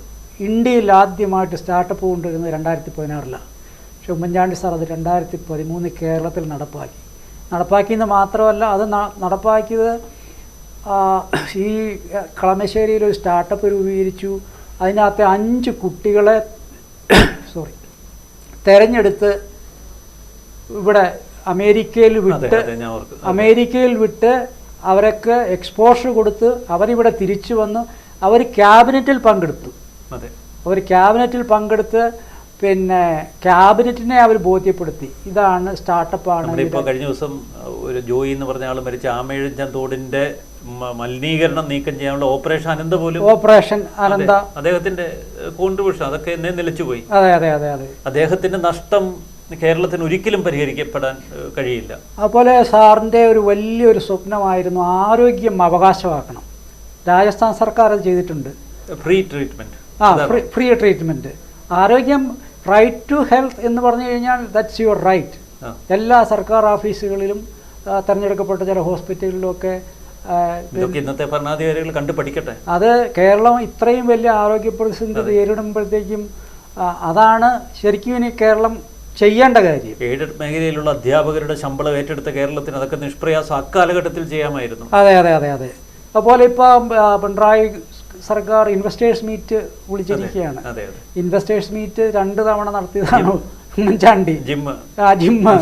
ഇന്ത്യയിൽ ആദ്യമായിട്ട് സ്റ്റാർട്ടപ്പ് കൊണ്ടുവരുന്നത് 2016. പക്ഷെ ഉമ്മൻചാണ്ടി സാർ അത് 2013 കേരളത്തിൽ നടപ്പാക്കിയെന്ന് മാത്രമല്ല, അത് നടപ്പാക്കിയത് ഈ കളമശ്ശേരിയിൽ ഒരു സ്റ്റാർട്ടപ്പ് രൂപീകരിച്ചു. അതിനകത്തെ 5 കുട്ടികളെ തെരഞ്ഞെടുത്ത് ഇവിടെ അമേരിക്കയിൽ വിട്ട് അവരൊക്കെ എക്സ്പോഷർ കൊടുത്ത് അവരിവിടെ തിരിച്ചു വന്ന് അവർ ക്യാബിനറ്റിൽ പങ്കെടുത്ത് പിന്നെ ക്യാബിനറ്റിനെ അവർ ബോധ്യപ്പെടുത്തി ഇതാണ് സ്റ്റാർട്ടപ്പാണ്. ഇപ്പോൾ കഴിഞ്ഞ ദിവസം ഒരു ജോയി എന്ന് പറഞ്ഞ ആൾ മരിച്ച ആമേഴഞ്ചാൻ തോടിന്റെ മലിനീകരണം നീക്കം ചെയ്യാനുള്ള ഓപ്പറേഷൻ അനന്ത അദ്ദേഹത്തിന്റെ കോൺട്രിബ്യൂഷൻ അതൊക്കെ എന്നെ നിലച്ചുപോയി. അതെ. അദ്ദേഹത്തിന്റെ നഷ്ടം കേരളത്തിന് ഒരിക്കലും പരിഹരിക്കപ്പെടാൻ കഴിയില്ല. അതുപോലെ സാറിൻ്റെ ഒരു വലിയൊരു സ്വപ്നമായിരുന്നു ആരോഗ്യം അവകാശമാക്കണം. രാജസ്ഥാൻ സർക്കാർ അത് ചെയ്തിട്ടുണ്ട്. ഫ്രീ ട്രീറ്റ്മെന്റ് ആരോഗ്യം, റൈറ്റ് ടു ഹെൽത്ത് എന്ന് പറഞ്ഞു കഴിഞ്ഞാൽ ദാറ്റ്സ് യുവർ റൈറ്റ്. എല്ലാ സർക്കാർ ഓഫീസുകളിലും തിരഞ്ഞെടുക്കപ്പെട്ട ചില ഹോസ്പിറ്റലിലും ഒക്കെ ഇന്നത്തെ ഭരണാധികാരികൾ കണ്ടു പഠിക്കട്ടെ. അത് കേരളം ഇത്രയും വലിയ ആരോഗ്യ പ്രതിസന്ധി നേരിടുമ്പോഴത്തേക്കും അതാണ് ശരിക്കും ഇനി കേരളം ചെയ്യേണ്ട കാര്യം. എയ്ഡഡ് മേഖലയിലുള്ള അധ്യാപകരുടെ ശമ്പളം ഏറ്റെടുത്ത കേരളത്തിന് അതൊക്കെ നിഷ്പ്രയാസം അക്കാലഘട്ടത്തിൽ ചെയ്യാമായിരുന്നു. അതെ. അതുപോലെ ഇപ്പോൾ പിണറായി സർക്കാർ ഇൻവെസ്റ്റേഴ്സ് മീറ്റ് വിളിച്ചിരിക്കുകയാണ്. ഇൻവെസ്റ്റേഴ്സ് മീറ്റ് 2 തവണ നടത്തിയതാണ് ഉമ്മൻചാണ്ടി. ജിമ്മ്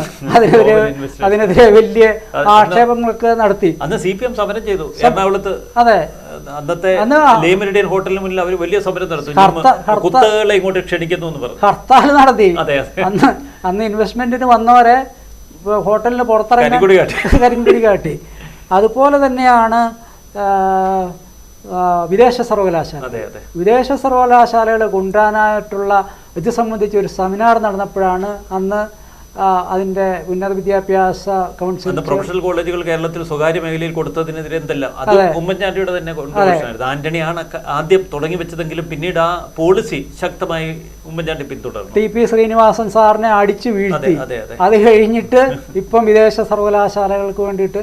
അതിനെതിരെ വലിയ ആക്ഷേപങ്ങളൊക്കെ നടത്തി. അന്ന് CPM സമരം ചെയ്തു എറണാകുളത്ത്. അതെ, അന്നത്തെ ലേമെറിഡിയൻ ഹോട്ടലിന് മുന്നിൽ അവർ വലിയ സമരം നടത്തി. കുത്തകളെ ഇങ്ങോട്ട് ക്ഷണിക്കുന്നു എന്ന് പറഞ്ഞു ഹർത്താൽ നടത്തി. അന്ന് ഇൻവെസ്റ്റ്മെന്റിന് വന്നവരെ ഹോട്ടലിന് പുറത്തിറങ്ങി കരിങ്കൊടി കാട്ടി. അതുപോലെ തന്നെയാണ് വിദേശ സർവകലാശാലകളെ കൊണ്ടുവരാനായിട്ടുള്ള ഇത് സംബന്ധിച്ച് ഒരു സെമിനാർ നടന്നപ്പോഴാണ് അന്ന് അതിന്റെ ഉന്നത വിദ്യാഭ്യാസ കൗൺസിൽ പ്രൊഫഷണൽ കോളേജുകൾ കേരളത്തിൽ സ്വകാര്യ മേഖലയിൽ കൊടുത്തതിനെതിരെ എന്തെല്ലാം അത് ഉമ്മൻചാണ്ടിയുടെ തന്നെ കോൺട്രിബ്യൂഷനായിരുന്നു. ആന്റണിയാണ് ആദ്യം തുടങ്ങി വെച്ചതെങ്കിലും പിന്നീട് ആ പോളിസി ശക്തമായി ഉമ്മൻചാണ്ടി പിന്തുടർന്നു. TP ശ്രീനിവാസൻ സാറിനെ അടിച്ചു വീഴ്ത്തി. അത് കഴിഞ്ഞിട്ട് ഇപ്പം വിദേശ സർവകലാശാലകൾക്ക് വേണ്ടിയിട്ട്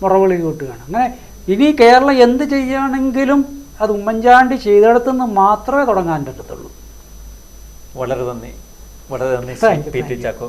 മുറവിളി കൂട്ടുകയാണ്. അങ്ങനെ ഇനി കേരളം എന്ത് ചെയ്യുകയാണെങ്കിലും അത് ഉമ്മൻചാണ്ടി ചെയ്തെടുത്തുനിന്ന് മാത്രമേ തുടങ്ങാൻ പറ്റത്തുള്ളൂ. വളരെ നന്ദി. PT ചാക്കോ.